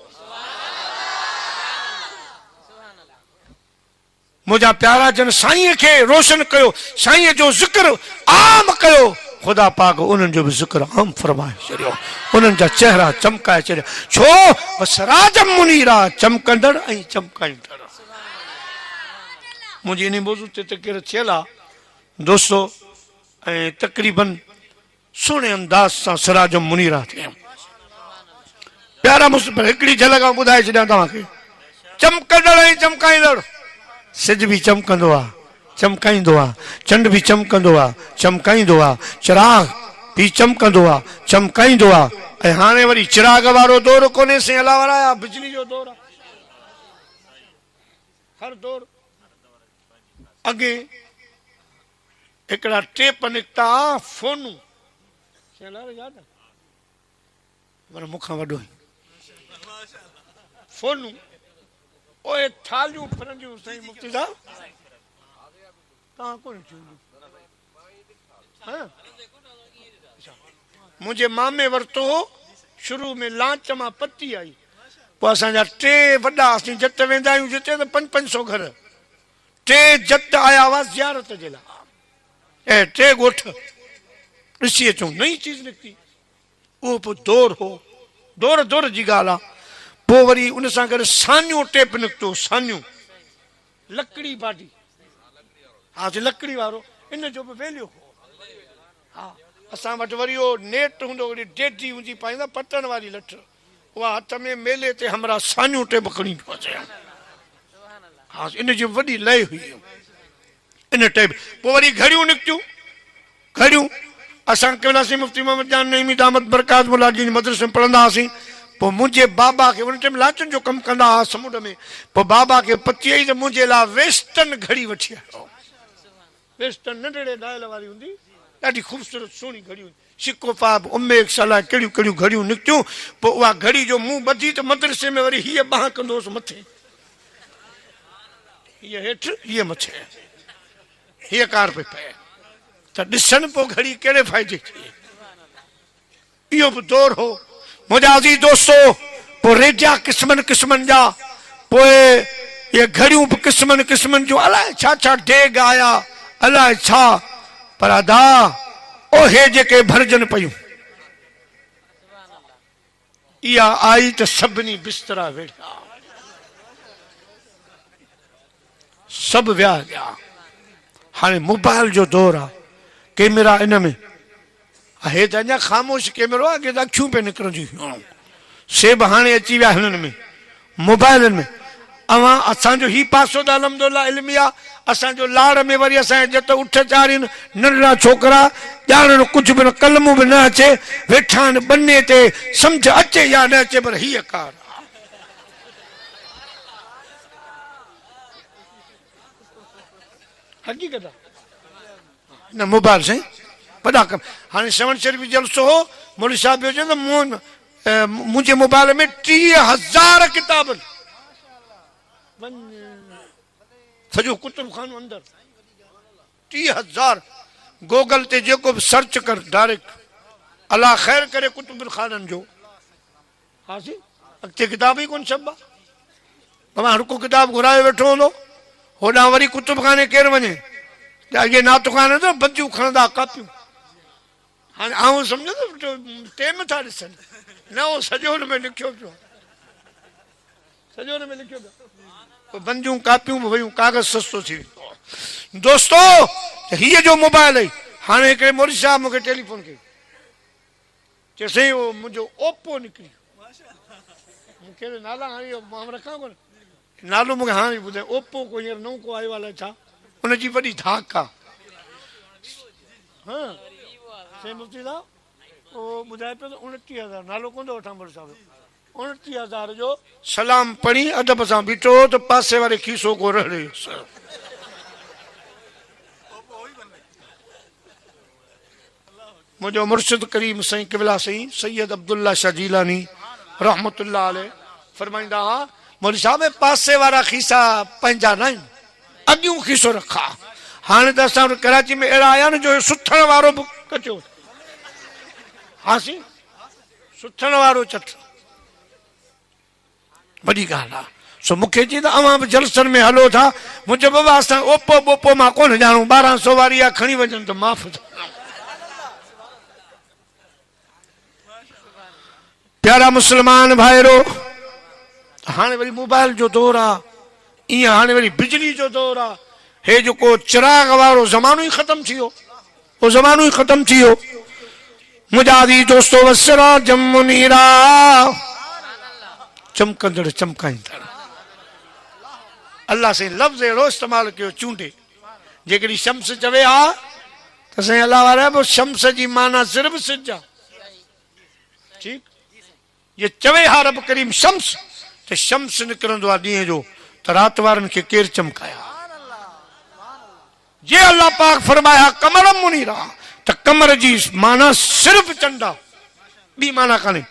मुंहिंजा प्यारा जन साईं खे रोशन कयो साईं जो ज़िक्र आम कयो खुदा पाक उन्हनि जो बि ज़िक्र आम फरमाए छॾियो उन्हनि जा चेहरा चमकाए छॾिया छो बसराज मुनीरा चमकंदड़ ऐं चमकाईंदड़ मुंहिंजी इन मौज़ू ते तक़रीर थियल आहे दोस्तों तकरीबन सुहिणे अंदाज़ सां सिराज मुनीरा थिया प्यारा मुस्लिम हिकिड़ी झलक ॿुधाए छॾियां तव्हांखे चमकंदड़ ऐं चमकाईंदड़ सिज बि चमकंदो आहे चमकाईंदो आहे चंड बि चमकंदो आहे चमकाईंदो आहे चिराग बि चमकंदो आहे चमकाईंदो आहे ऐं हाणे वरी चिराग वारो दौर कोन्हे से अला वारा बिजली जो दौर आहे हर दौर अॻे हिकिड़ा टेप निकिता फोनूं पर मूंखां वॾो फोनूं ओए थालियूं फिरंदियूं साईं मुफ्ती साहब तव्हां कोन मुंहिंजे मामे वरितो हो शुरू में लांच मां पती आई पोइ असांजा 3 वॾा असीं जट वेंदा आहियूं जिते त 500 घर 3 जट आया हुआ ज़ियारत जे लाइ 3 ॻोठ ॾिसी अचूं नई चीज़ निकिती उहो पोइ दौर हो दौर जी ॻाल्हि आहे पोइ वरी उन सां गॾु सानियूं टेप निकितो सानियूं लकड़ी बाडी हा लकड़ी वारो इन जो बि वैल्यू हो हा असां वटि वरी उहो नेट हूंदो वरी डेडी हूंदी पाईंदा पटण वारी लठ उहा हथ में मेले ते हमरा सानियूं टेप खणी अचे हाँ इन जी वॾी लय हुई इन टाइप। पोइ वरी घड़ियूं निकितियूं घड़ियूं असां कंहिं मुफ्ती मोहम्मद जान नईमी दामत बरकात मुला जी मदरसे में पढ़ंदा हुआसीं। पोइ मुंहिंजे बाबा खे उन टाइम लाचुनि जो कमु कंदा हुआ समुंड में। पोइ बाबा खे पती आई त मुंहिंजे लाइ वेस्टर्न घड़ी वठी आयो। वेस्टर्न नंढड़े डायल वारी हूंदी ॾाढी ख़ूबसूरत सुहिणी घड़ी हुई सिको पाप उमेद सलाह कहिड़ियूं कहिड़ियूं घड़ियूं निकितियूं। पोइ उहा घड़ी जो मुंहुं ॿधी त मदरसे में वरी हीअ बांह कंदोसि मथे हीअ हेठि हीअ मथे हीअ कार पई पए त ॾिसनि पोइ घड़ी कहिड़े फ़ाइदे जी। इहो बि दौर हो मुंहिंजा अज़ीज़ दोस्तो। पोइ रेडिया क़िस्मनि क़िस्मनि जा पोइ इहे घड़ियूं बि क़िस्मनि क़िस्मनि जूं अलाए छा छा डेग आया अलाए छा पर अदा ओहे जेके भरजनि पयूं इहा आई त सभिनी बिस्तरा वेठा सभु विया विया। हाणे मोबाइल जो दौर आहे कैमरा इन में हे त अञा ख़ामोश कैमरो आहे अॻे त अखियूं पे निकिरंदियूं सेब हाणे अची विया हिननि में मोबाइलनि में। अवां असांजो ही पासो त अलहमदुलिल्लाह इल्मी आहे असांजो लाड़ में वरी असांजे जत उठ चाढ़ीनि नंढड़ा छोकिरा ॼाणनि कुझु बि न कलमूं बि न अचे वेठा आहिनि बने ते सम्झ अचे या न अचे पर हीअ कार हक़ीक़त आहे न मोबाइल साईं वॾा कम। हाणे सेवन शरीफ़ जलसो हो मौलवी साहब जो चवनि त मुंहिंजे मोबाइल में 30,000 किताब सॼो कुतुब खानो अंदर 30,000 गूगल ते जेको बि सर्च कर डायरेक्ट अलाह ख़ैर करे कुतुब खाननि जो हा सी अॻिते किताब ई कोन छपा तव्हां हर को किताब घुराए वेठो हूंदो होॾां वरी कुतुब खाने केरु वञे अॻे नातो खाने त बदियूं खणंदा कापियूं। हाणे आऊं सम्झो त टेम था ॾिसनि न उहो सॼो हुन में लिखियो पियो सॼो हुन में लिखियो पियो बंदियूं कापियूं बि वयूं कागज़ सस्तो थी वियो। दोस्तो हीअ जो मोबाइल आई हाणे हिकिड़े मौलवी साहब मूंखे टेलीफोन कई चए साईं उहो मुंहिंजो ओपो निकिरी कहिड़े नाला हाणे इहो मां रखां कोन नालो मूंखे हाणे ॿुधाए ओपो को हींअर नओं को आयो आहे छा उनजी वॾी धाक आहे। हा साईं मुफ्ती साहब उहो ॿुधाए पियो त 29,000 नालो कोन थो वठां मौलवी साहब 29,000 जो सलाम पढ़ी अदब सां बीठो त पासे वारे खीसो को रड़े मुंहिंजो मुर्शिद करीम साईं क़िबला साईं सैयद अब्दुल्ला शाह जीलानी रहमतुल्लाह अलैह फरमाईंदा हुआ मौलवी साहब पासे वारा खीसा पंहिंजा न आहिनि अॻियूं खीसो रखा। हाणे त असां कराची में अहिड़ा आया न जो सुथण वारो बि कचो हा सी सुथण वारो चट वॾी ॻाल्हि आहे। सो मूंखे चई त अवां बि जलसनि में हलो था मुंहिंजो बाबा असां ओपो ॿोपो मां कोन ॼाणूं 1200 वारी आहे खणी वञनि त माफ़ प्यारा मुस्लमान भाइरो। हाणे वरी मोबाइल जो दौर आहे ईअं हाणे वरी बिजली जो दौर आहे हे जेको चिराग वारो ज़मानो ई ख़तम थी वियो उहो ज़मानो ई ख़तम थी वियो। मुंहिंजा अज़ीज़ दोस्तो वसरा जमुनीरा चमकंदड़ चमकाईंदड़ अल्लाह साईं लफ़्ज़ अहिड़ो इस्तेमालु कयो चूंडे जेकॾहिं शम्स चवे हा त साईं अलाह वारा पोइ शम्स जी माना सिर्फ़ु सिज आहे ठीकु ये चवे हा रब करीम शम्स त शम्स निकिरंदो आहे ॾींहं जो त राति वारनि खे केरु चमकाया जे अल्लाह पाक फरमाया कमर मुनीरा त कमर जी माना सिर्फ़ु चंड आहे ॿी माना कान्हे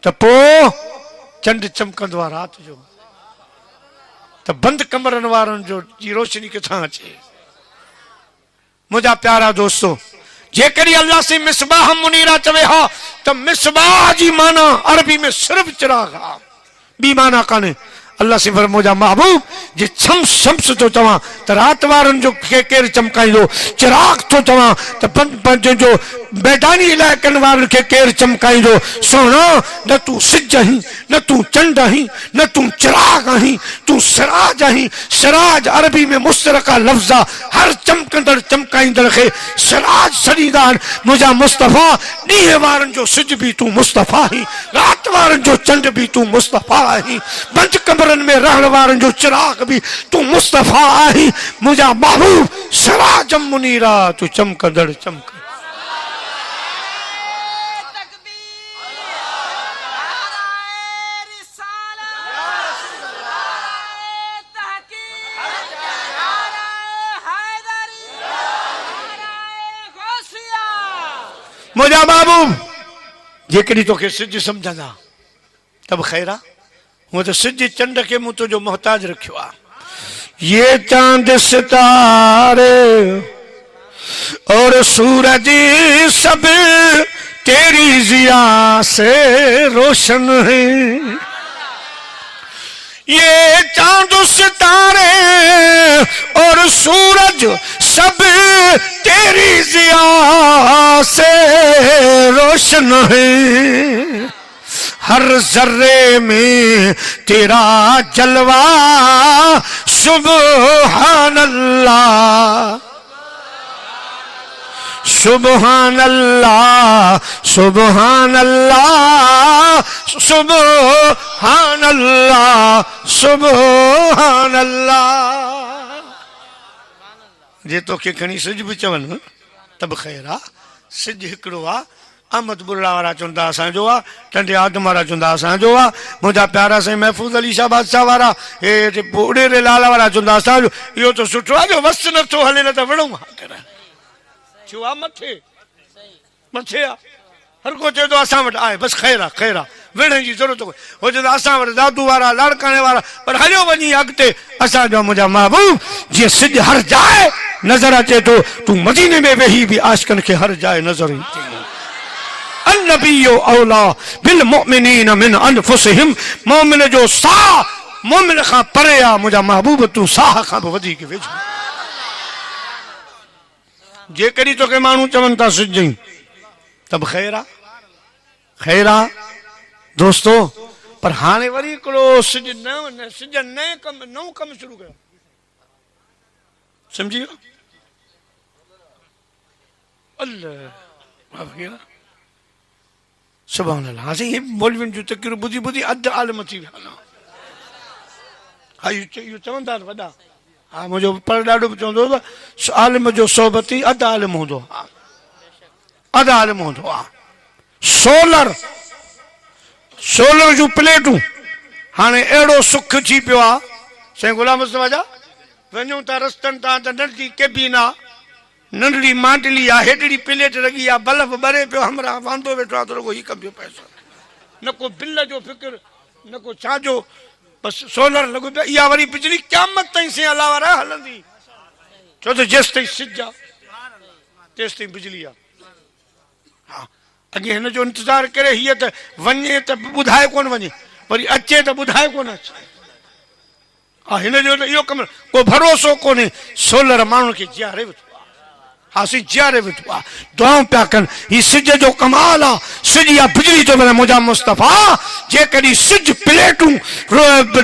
त पोइ चंड चमकंदो आहे राति जो त बंदि कमरनि वारनि जो जी रोशनी किथां अचे। मुंहिंजा प्यारा दोस्तो जेकॾहिं अल्लाह से मिसबाह मुनीरा चवे हा त मिसबाह जी माना अरबी में सिर्फ़ु चिराग आहे ॿी माना कान्हे। अल्लाह से मुंहिंजा महबूब जे शम्स तो चवां त राति वारनि जो केरु चमकाईंदो चिराग तो चवां त पंहिंजो मैदानी इलाइक़नि वारनि खे केरु चमकाईंदो। सोना न तूं सिज आहीं न तूं चंड आहीं न तूं चिराग आहीं तूं सिराज आहीं। सिराज अरबी में मुस्तरका लफ़्ज़ आहे हर चमकंदड़ चमकाईंदड़ खे सिराज सॾींदा आहिनि। मुंहिंजा मुस्तफ़ा ॾींहं वारनि जो सिज बि तूं मुस्तफ़ा आहीं राति वारनि जो चंड बि तूं मुस्तफ़ा आहीं बंदि कमर कबरन में रहण वारन जो चिराग भी तू मुस्तफा आही मुझा महबूब सराजम मुनीरा तू चमकदड़ चमक मुझा महबूब जेकॾहिं तोखे सिज सम्झंदा तब ख़ैरा हूअं त सिज चंड खे मूं तुंहिंजो मोहताज रखियो आहे ये चांद सितारे और सूरज सब तेरी जिया से रोशन है ये चांद सितारे और सूरज सब तेरी जिया से रोशन है हर जर्रे में तेरा जलवा सुबहान अल्लाह सुबहान अल्लाह सुबहान अल्लाह सुबहान अल्लाह सुबहान अल्लाह जे तोखे खणी सिज बि चवनि तब ख़ैर आहे सिज हिकिड़ो आहे अहमद बुर्ला वारा चवंदा असांजो आहे टंडे आदम वारा चवंदा असांजो आहे मुंहिंजा प्यारा साईं महफूज़ अली शाह बादशाह वारा हे उड़ेरे लाल वारा चवंदा असांजो इहो त सुठो आहे जो वस नथो हले न त विड़ूं छो आहे मथे मथे आहे हर को चए थो असां वटि आहे बसि ख़ैर आहे ख़ैर आहे विढ़ण जी ज़रूरत कोन्हे हो चए असां वटि दादू वारा लाड़काणे वारा पर हलियो वञी अॻिते असांजो मुंहिंजा महबूब जीअं सिज हर जाइ नज़र अचे थो तूं मदीने में वेही बि आशिक़नि खे हर जाइ नज़र ईंदी अन्नबियो औला बिल मुमिनीन मिन अनफुसिहिम मोमिन जो साह मोमिन खां परे आहे मुंहिंजा महबूब तूं साह खां बि वधीक वेझो जेकॾहिं तोखे माण्हू चवनि था सिज जी तब ख़ैर आहे दोस्तो पर हाणे वरी हिकिड़ो सिज नए कम नओं कमु शुरू कयो सम्झी वियो अल्लाह सुभान अल्लाह हासी मौलवियुनि जूं तकरीरूं ॿुधी ॿुधी अधु आलिम थी विया हा इहो चवंदा आहिनि वॾा हा मुंहिंजो पर ॾाढो बि चवंदो हो आलिम जो सोबती अधु आलिम हूंदो अधु आलिम हूंदो आहे सोलर जूं प्लेटूं हाणे अहिड़ो सुख थी पियो आहे साईं गुलाम मुस्तफा जा वञूं था रस्तनि तां त नंढी केबिन आहे नंढड़ी मांडली आहे हेॾड़ी प्लेट लॻी आहे बल्ब ॿरे पियो हमरा वांदो वेठो आहे त रुॻो हीउ कमु पियो पैसो न को बिल जो फिक्र न को छाजो बसि सोलर लॻो पियो इहा वरी बिजली क़यामत ताईं से अलावा रह हलंदी छो त जेसि ताईं सिज आहे तेसि ताईं बिजली आहे हा अॻे हिन जो इंतज़ारु करे हीअ त वञे त ॿुधाए कोन वञे वरी अचे त ॿुधाए कोन अचे हा हिन जो त इहो कमु को भरोसो कोन्हे सोलर माण्हुनि खे जीआरे वेठो हा सी जीआरे वेठो आहे दुआऊं पिया कनि हीउ सिज जो कमाल आहे सिज या बिजली थो मिले मुंहिंजा मुस्तफ़ा जेकॾहिं सिज प्लेटूं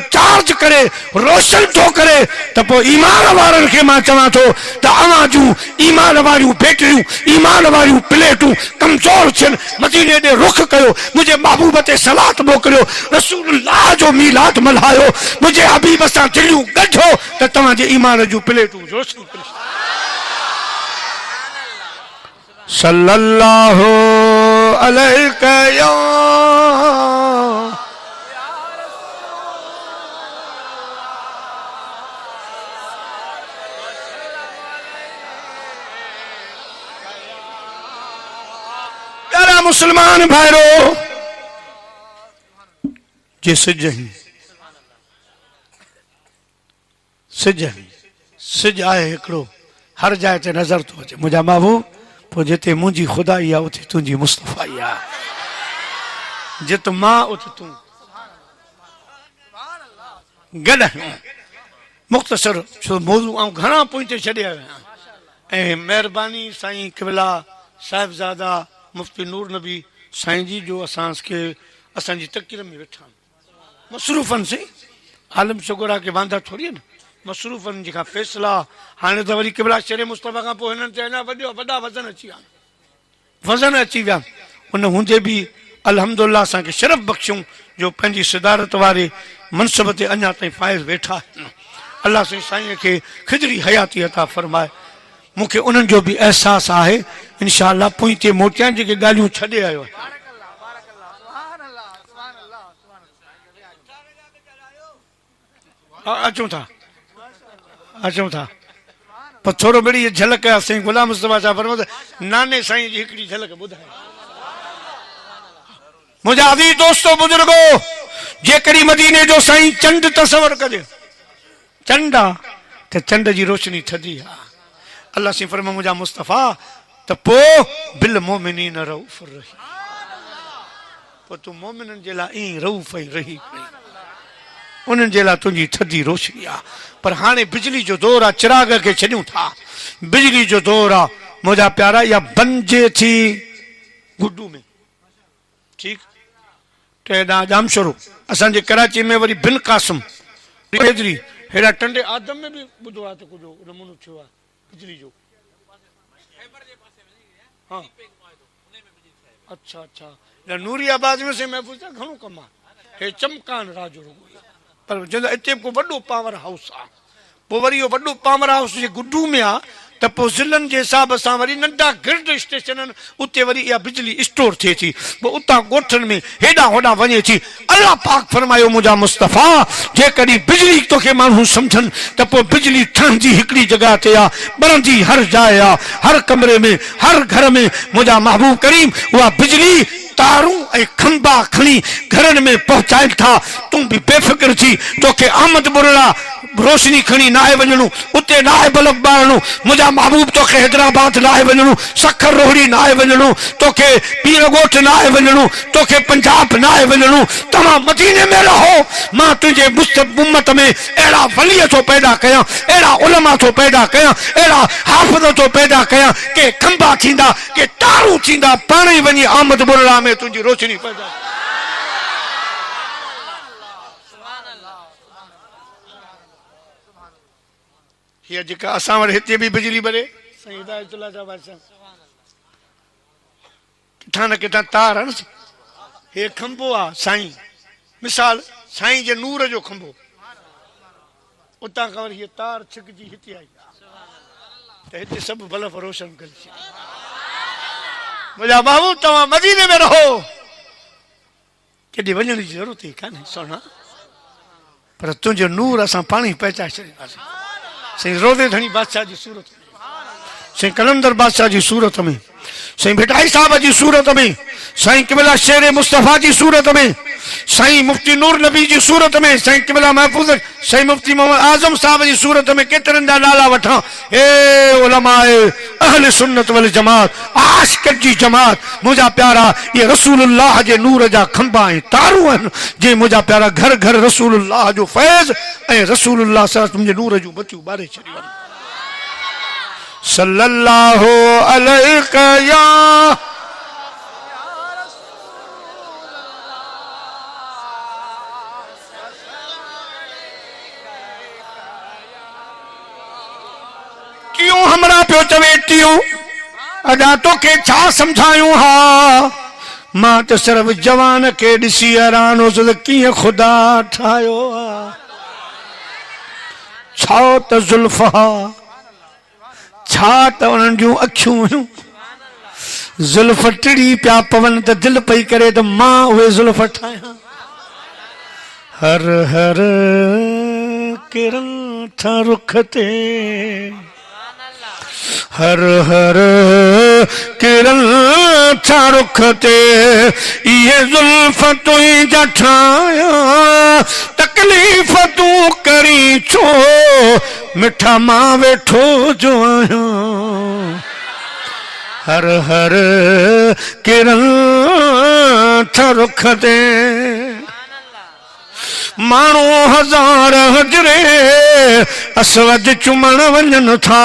चार्ज करे रोशन थो करे त पोइ ईमान वारनि खे मां चवां थो त अवां जूं ईमान वारियूं बैटरियूं ईमान वारियूं प्लेटूं कमज़ोर थियनि मदीने ॾे रुख कयो मुंहिंजे महबूब ते सलात मोकिलियो रसूलुल्लाह जो मीलाद मल्हायो मुंहिंजे हबीब सां दिलियूं ॻंढो त तव्हांजे ईमान जूं प्लेटूं रोशन करे सल्लल्लाहु अलैहि या प्यारा मुसलमान भाइरो जे सिज आहे हिकिड़ो हर जाइ ते नज़र थो अचे मुंहिंजा महबूब पोइ जिते मुंहिंजी ख़ुदाई आहे उते तुंहिंजी मुस्तफ़ाई आहे जिते मां उते तूं गॾु मुख़्तसर छो मौज़ू ऐं घणा पॉइंट छॾे आयो आहियां ऐं महिरबानी साईं क़िबला साहिबज़ादा मुफ़्ती नूर नबी साईं जी जो असांजी तक़रीर में वेठा मसरूफ़नि से आलम शगुरा खे वांदा थोरी आहिनि मसरूफ़नि जेका फ़ैसिला हाणे त वरी क़िबला शेरे मुस्तफ़ा खां पोइ हिननि ते अञा वॾा वज़न अची विया उन हूंदे बि अल्हम्दुलिल्लाह असांखे शरफ़ बख़्शियूं जो पंहिंजी सिदारत वारे मनसब ते अञा ताईं फ़ाइज़ वेठा आहिनि। अल्लाह से साईं खे खिजरी हयाती अता फरमाए। मूंखे उन्हनि जो बि अहसासु आहे। इंशाअल्लाह पोइ ते मोटियां जेके ॻाल्हियूं छॾे आयो आहे। अचूं था पर थोरो बड़ी ये झलक आहे साईं गुलाम मुस्तफा साहब फरमायो नाने साईं जी हिकिड़ी झलक ॿुधाए। मुंहिंजा अज़ीज़ दोस्तो बुजुर्गो, जेकॾहिं मदीने जो साईं चंड तसवर कजे, चंड आहे त चंड जी रोशनी थधी आहे। अल्लाह साईं फरमायो मुंहिंजा मुस्तफा त पोइ बिल मोमिनीन रऊफ़ रही, पोइ तूं मोमिननि जे लाइ ईअं रऊफ़ ऐं रही उन्हनि जे लाइ तुंहिंजी थधी रोशनी आहे। पर हाणे बिजली जो दौर आहे, चिराग खे छॾियूं था। बिजली जो दौर आहे मुंहिंजा प्यारा, या बंजे थी गुड्डू में ठीकु टे ॾांहुं जामशोरो, असांजे कराची में वरी बिन कासिम हेदरी हेॾा टंडे आदम में बि ॿुधो आहे त कुझु नमूनो थियो आहे बिजली जो। हाँ अच्छा अच्छा, नूरियाबाद में से महफ़ूज़ आहे, घणो कमु आहे। हे चमकान राजो पर जंहिंजो हिते को वॾो पावर हाउस आहे, पोइ वरी इहो वॾो पावर हाउस जे गुड्डू में आहे त पोइ ज़िलनि जे हिसाब सां वरी नंढा ग्रिड स्टेशन आहिनि, उते वरी इहा बिजली स्टोर थिए थी, पोइ उतां ॻोठनि में हेॾां होॾां वञे थी। अल्लाह पाक फरमायो मुंहिंजा मुस्तफ़ा जेकॾहिं बिजली तोखे माण्हू सम्झनि त पोइ बिजली ठहंदी हिकिड़ी जॻह ते आहे, ॿरंदी हर जाइ आहे, हर कमरे में, हर घर में। मुंहिंजा महबूब करीम उहा बिजली तारूं ऐं खंबा खणी घरनि में पहुचाइनि था। तूं बि बेफ़िक्र थी, तोखे आमद बुरला रोशनी खणी नाहे वञणो, उते नाहे बल्ब ॿारणो। मुंहिंजा महबूब तोखे हैदराबाद नाहे वञणो, सखर रोहड़ी नाहे वञणो, तोखे पीर ॻोठ नाहे वञणो, तोखे पंजाब नाहे वञणो। तव्हां मदीने में रहो, मां तुंहिंजे उम्मत में अहिड़ा वलीअ थो पैदा कयां, अहिड़ा उलमा थो पैदा कयां, अहिड़ा हाफ़िज़ थो पैदा कयां के खंबा थींदा, के तारूं थींदा, पाण ई वञी आमद बुरला में तुंहिंजी रोशनी पैदा। हीअ जेका असां वटि हिते बि बिजली भरे साईं हिदायतुल्लाह साहब किथां न किथां तार आहे न, हे खंबो आहे साईं, मिसाल साईं जे नूर जो खंबो, उतां खां वरी हीअ तार छिकजी हिते आई त हिते सभु बल्ब रोशन करे छॾिया। मुंहिंजा बाबू तव्हां मदीने में रहो, केॾे वञण जी ज़रूरत ई कान्हे सोना, पर तुंहिंजो नूर असां पाण ई पहुचाए छॾींदासीं। साईं रोज़े धणी बादशाह जी सूरत में, साईं कलंदर बादशाह जी सूरत में, साईं भिटाई साहब जी सूरत में, साईं किबला शेर मुस्तफ़ा जी सूरत में, साईं मुफ्ती नूर नबी जी सूरत में, साईं किबला महफूज़ साईं मुफ्ती मोहम्मद आज़म साहब जी सूरत में। केतिरनि जा नाला वठां। हे उलमाए अहले सुन्नत वल जमात, आशिक़ जी जमात, मुंहिंजा प्यारा ये रसूलुल्लाह जे नूर जा खंबा ऐं तारूं आहिनि, जे मुंहिंजा प्यारा घर घर रसूलुल्लाह जो फैज़ ऐं रसूलुल्लाह सल्लल्लाहु जे नूर जूं बतियूं ॿारे छॾियूं। सल्लल्लाहु अलैहि या क्यों हमरा पियो चवे टियूं अॼा तोखे छा सम्झायूं। हा मां त सिर्फ़ जवान खे ॾिसी हैरान हुउसि त कीअं ख़ुदा ठाहियो आहे। छा त ज़ुल्फ़ हा, छा त उन्हनि जूं अखियूं हुयूं, ज़ुल्फ़ टिड़ी पिया पवनि त दिलि पई करे त मां उहे ज़ुल्फ़ ठाहियां। हर हर किरन था रुख ते, हर हर किरन था रुख ते, ये ज़ुल्फ़ तुंहिंजा ठाहिया, तकलीफ़ तूं करी छो, मिठा मां वेठो जो आहियां। हर हर किरन था रुख ते, माण्हू हज़ार हजरे असवद चुमण वञनि था,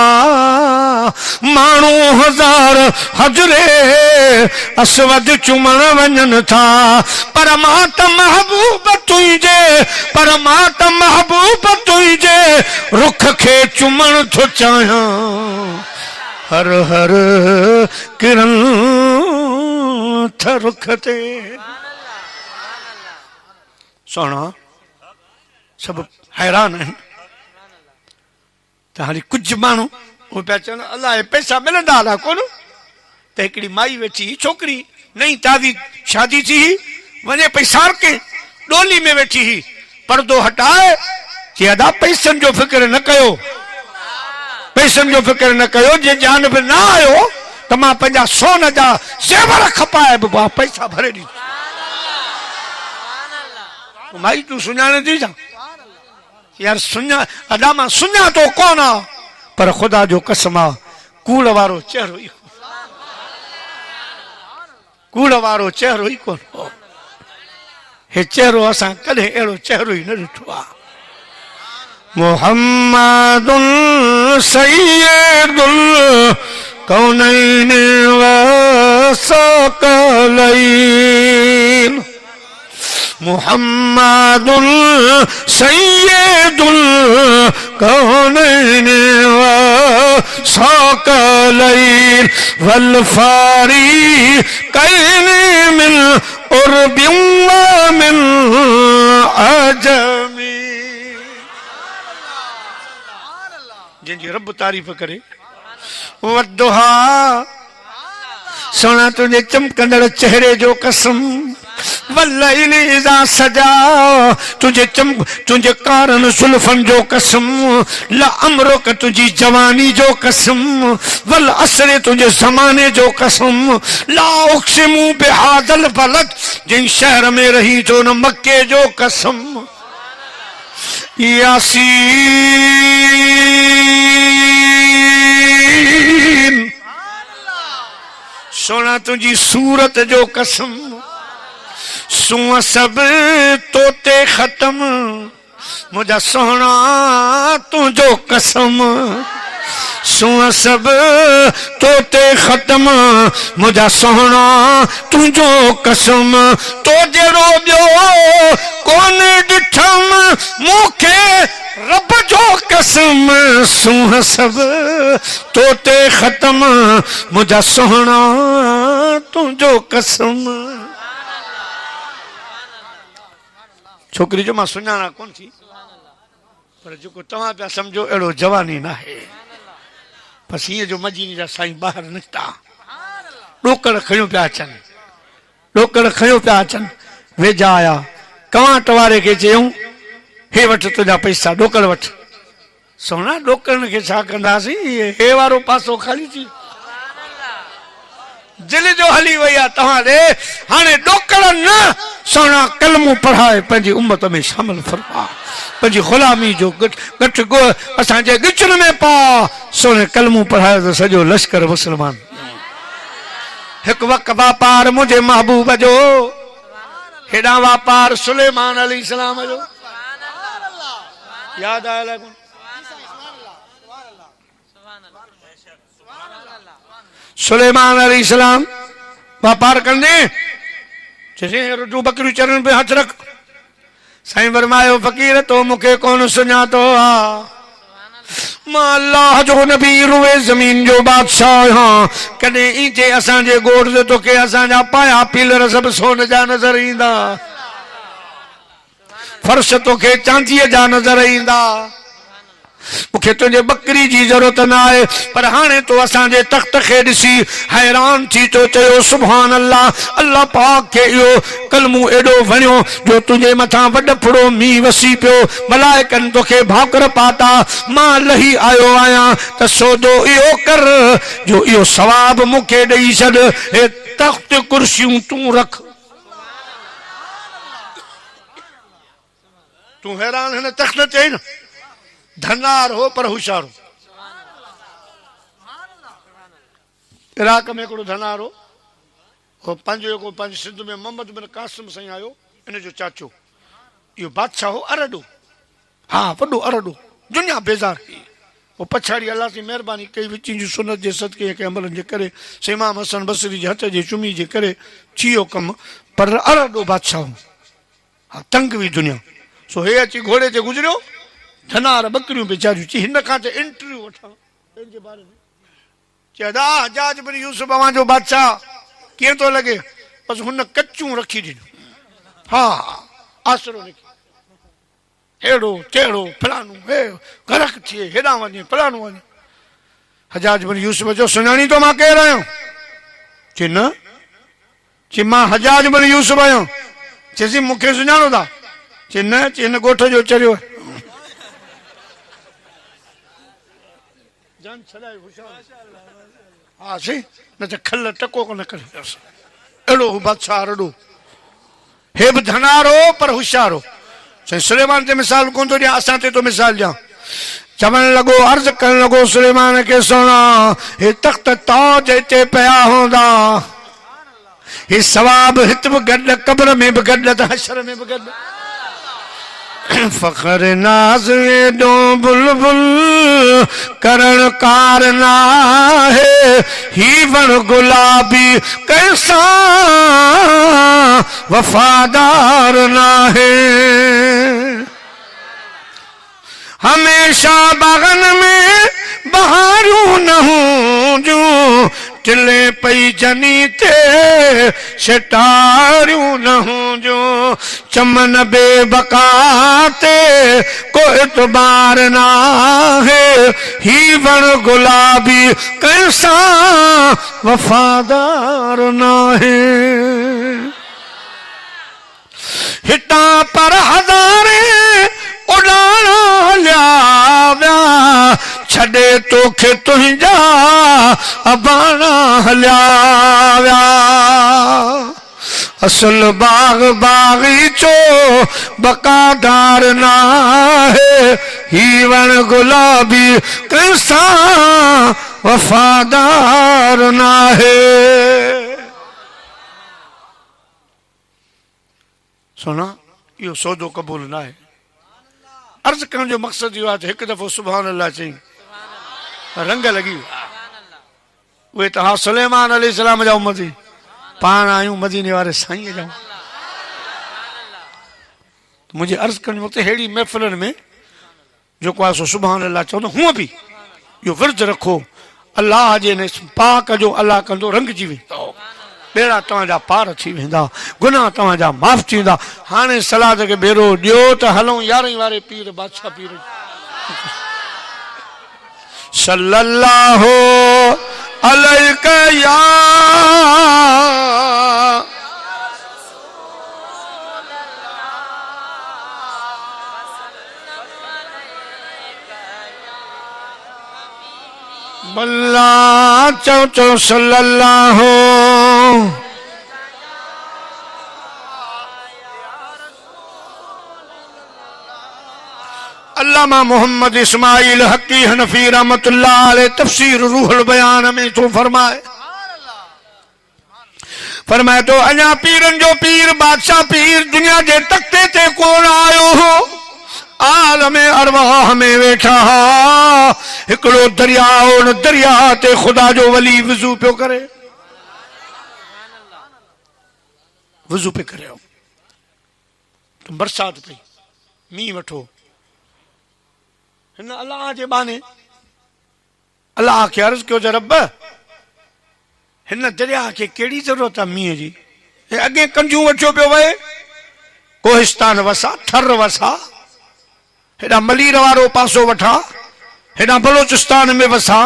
माण्हू हज़ार हजरे असवद चुमण वञनि था, पर मां त महबूब तुंहिंजे, पर मां त महबूब तुंहिंजे रुख खे चुमण थो चाहियां। हर हर किरन था रुख ते, सोना सब हैरान आहिनि त हाणे कुझु माण्हू उहे पिया चवनि अलाए पैसा मिलंदा हला कोन त हिकिड़ी माई वेठी छोकिरी नई ताज़ी शादी थी वञे पई सारके डोली में वेठी ही पर्दो हटाए चई अदा पैसनि जो फिक्र न कयो पैसनि जो फिक्र न कयो जे जानब न आयो त मां पंहिंजा सोन जा ज़ेवर खपाए बि पैसा भरे ॾींदुसि माई तूं सुञाणे थी छा यार सुञा अदा मां सुञातो कोन आ पर ख़ुदा जो कसम आ कूड़ वारो चेहरो ई कूड़ वारो चेहरो ई कोन हे चेहरो असां कॾहिं अहिड़ो चेहरो ई न ॾिठो आहे मुहम्मदुन सय्यदुल कौनैन व सकलैन मुहम्मदुल सय्यदुल कौनैन व सकलैन वल फारीक़ैन मिन उर्बिन व मिन अजमी जिनकी रब तारीफ करे वद्दुहा सोना तुझे चमकंदड़ चेहरे जो कसम वल्लैल इज़ा सजा तुझे कारण सुल्फन जो कसम ला अमरुक तुझी जवानी जो कसम वल असरे तुझे जमाने जो कसम ला उक़सिमु बिहादल बलद जिन शहर में रही जो न मक्के जो कसम यासीन सोना तुझी सूरत जो कसम सुआ सब तोते खत्म मुझा सोना तुझो कसम सुआ सब तोते खत्म मुझा सोना तुझो कसम तो जरो ॿियो कोन ॾिठम मूंखे रब जो कसम सुह सब तोते खत्म मुझा सोना तुझो कसम छोकरी जो मां सुञाणा कोन थी पर जेको तव्हां पिया सम्झो अहिड़ो जवानी न आहे बसि हीअं जो मजीनी जा साईं ॿाहिरि निकिता ॾोकड़ खयूं पिया अचनि ॾोकड़ खयूं पिया अचनि वेझा आया कवांट वारे खे चयूं हे वठि तुंहिंजा पैसा ॾोकड़ वठि सोना ॾोकड़नि खे छा कंदासीं हे वारो पासो ख़ाली थी दिल जो हली वई आहे तव्हां ॾे हाणे ॾोकड़ न सोना कलमो पढ़ाए पंहिंजी उम्मत में शामिल फरमा पंहिंजी ग़ुलामी जो गठ असांजे गिचन में पा सोने कलमो पढ़ाए तो सॼो लश्कर मुस्लमान हिकु वक़्त वापार मुंहिंजे महबूब जो हेॾां वापार सुलेमान अलैहिस्सलाम जो यादि आयल आहे कोन सुलेमान अलैहिस्सलाम वापार कंदे रुजू बकरियूं चरण पे हथ रख साईं फरमायो फ़कीर तो मूंखे कोन सुञातो आहे मां अल्लाह जो नबी रुए ज़मीन जो बादशाह आहियां कॾहिं ई थे असांजे गोड़ ते तोखे असांजा पाया पीलर सभु सोन जा नज़र ईंदा फर्श तोखे चांदीअ जा नज़र ईंदा मूंखे तुंहिंजे बकरी जी ज़रूरत न आहे पर हाणे तो असांजे तख़्त खे ॾिसी हैरान थी तो चयो सुभान अल्लाह अल्लाह पाक खे इहो कलमो एॾो वणियो जो तुंहिंजे मथां वॾो फुड़ो मींहुं वसी पियो मलाइकनि तोखे भाकुर पाता मां लही आयो आहियां त सौदो इहो कर जो इहो सवाब मूंखे ॾेई छॾ हे तख़्त कुर्सियूं तूं रख तूं हैरान हिन तख़्त ते न धनार हो पर होशियार हो इराक में हिकिड़ो धनार हो पंहिंजो सिंध में मोहम्मद बिन कासिम साईं आयो इन जो चाचो इहो बादशाह हो अरडो हाँ वॾो अरडो दुनिया बेज़ार वो पछाड़ी अल्लाह की मेहरबानी कई विची जी सुनत जे सदके के अमलनि जे करे इमाम हसन बसरी जे हथ जे चुमी जे करे थियो कम पर अरडो बादशाह हाँ तंग हुई दुनिया सो हे अची घोड़े ते गुजरियो धनार बकरियूं बेचारियूं चई हिन खां त इंटरव्यू वठां पंहिंजे बारे में चएदा हजाज बिन यूसुफ अवां जो बादशाह कीअं थो लॻे बसि हुन कचूं रखी ॾिनो हा आसरो निकिरे हेड़ो टेड़ो फलाणो हे गरक थिए हेॾां वञे फलाणो वञे हजाज बिन यूसुफ जो सुञाणी तो मां केरु आहियां चई न चई मां हजाज बिन यूसुफ आहियां चइसि मूंखे सुञाणो था चई न चई हिन ॻोठ जो चरियो हा सी न त खल टको कोन करे अहिड़ो बादशाह अहिड़ो हे बि धनारो पर होशियारो चई सुलेमान ते मिसाल कोन थो ॾियां असां ते तो मिसाल ॾियां चवण लॻो अर्ज़ करण लॻो सुलेमान खे सुणा हे तख़्त ताज हिते पिया हूंदा हे सवाब हित बि गॾु क़ब्र में बि गॾु त हशर में बि गॾु फ़ख्र नाज़ एॾो बुलबुल करण कार नाहे ही वण गुलाबी कैसा वफादार नाहे हमेशा बागन में बहारूं न हूं जो टिले पई जनी ते शटारियूं न हूं जो चमन बेबकाते को एतबार ना है ही वण गुलाबी कैसा वफादार ना है हिता पर हज़ारे उड़ाना हलिया छॾे तोखे तुंहिंजा अबाना हलिया असल बाग बागीचो बकादार ना है ही वण गुलाबी कैसा वफादार ना है सुना यो सौदो कबूल ना है अर्ज करण जो मकसद इहो आहे त हिकु दफ़ो सुभान अल्लाह चई रंग लॻी उहे त हा सुलेमान अलैहिस्सलाम जा उम्मती पाण आहियूं मदीने वारे साईं जा मुंहिंजे अर्ज़ करण जो मक़सद अहिड़ी महफ़िलनि में जेको आहे सो सुभान अल्लाह चवंदो हूअं बि इहो विर्द रखो अल्लाह जे पाक जो अल्लाह कंदो रंगजी वेंदो बेड़ा तव्हांजा पार थी वेंदा गुनाह तव्हांजा माफ़ थी वेंदा हाणे सलाद खे बेरो ॾियो त हलूं 11 वारे पीर बादशाह पीर सल्लल्लाहु अलैका या बल्ला चो सल्लल्लाहु अल्लामा मोहम्मद इस्माइल हकी हनफी रहमतुल्लाह अलैह तफसीर रूहुल बयान में तो फरमाए तो अञा पीरन जो पीर बादशाह पीर दुनिया के तख्ते ते कोन आयो हो आलम अरवाह में वेठा हिकड़ो दरिया उन दरिया ते खुदा जो वली वजू पियो करे वजू पे करे बरसात पई मींह वठो हिन अल्लाह जे बाने अल्लाह खे अर्ज़ कयो रब हिन दरिया खे कहिड़ी ज़रूरत आहे मींहं जी अॻे कंजूं वठियो पियो वहे कोहिस्तान वसा थर वसा हेॾा मलीर वारो पासो वठा हेॾा बलोचिस्तान में वसा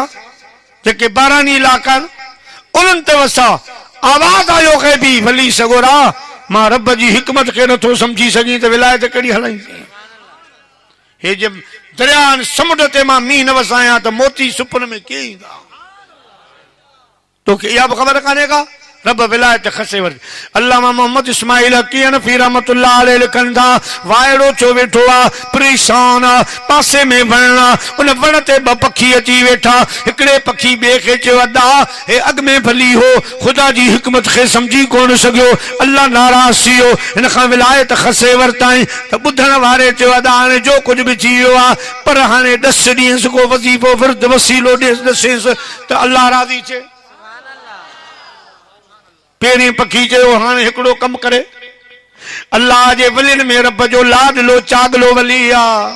जेके बारानी इलाइक़ा आहिनि उन्हनि ते वसा आवाज़ आयो खे बि वली सगोरा मां रब जी हिकमत खे नथो सम्झी सघीं त विलायत कहिड़ी हलाईंदी हे जे दरिया समुंड ते मां मींहुं न वसायां त मोती सुपन में कीअं ईंदा तोखे इहा बि ख़बर कान्हे का रब विलायत खसे वर अल्लामा मोहम्मद इस्माइल हकी हनफी रहमतुल्लाह अलैह लिखनि था वायड़ो छो वेठो आहे परेशान आहे पासे में वण उन वण ते ॿ पखी अची वेठा हिकिड़े पखी ॿिए खे चयो अदा हे अॻ में भली हो ख़ुदा जी हिकमत खे सम्झी कोन सघियो अल्लाह नाराज़ थी वियो हिन खां विलायत खसे वरिताईं त ॿुधण वारे चयो अदा हाणे जो कुझु बि थी वियो आहे पर हाणे 10 ॾींहं को वज़ीफ़ो विर्द वसीलो ॾसेसि त अल्लाह राज़ी थिए पहिरीं पखी चयो हाणे हिकिड़ो कम करे अल्लाह जे वलियुनि में रब जो लाडलो चागलो वली आहे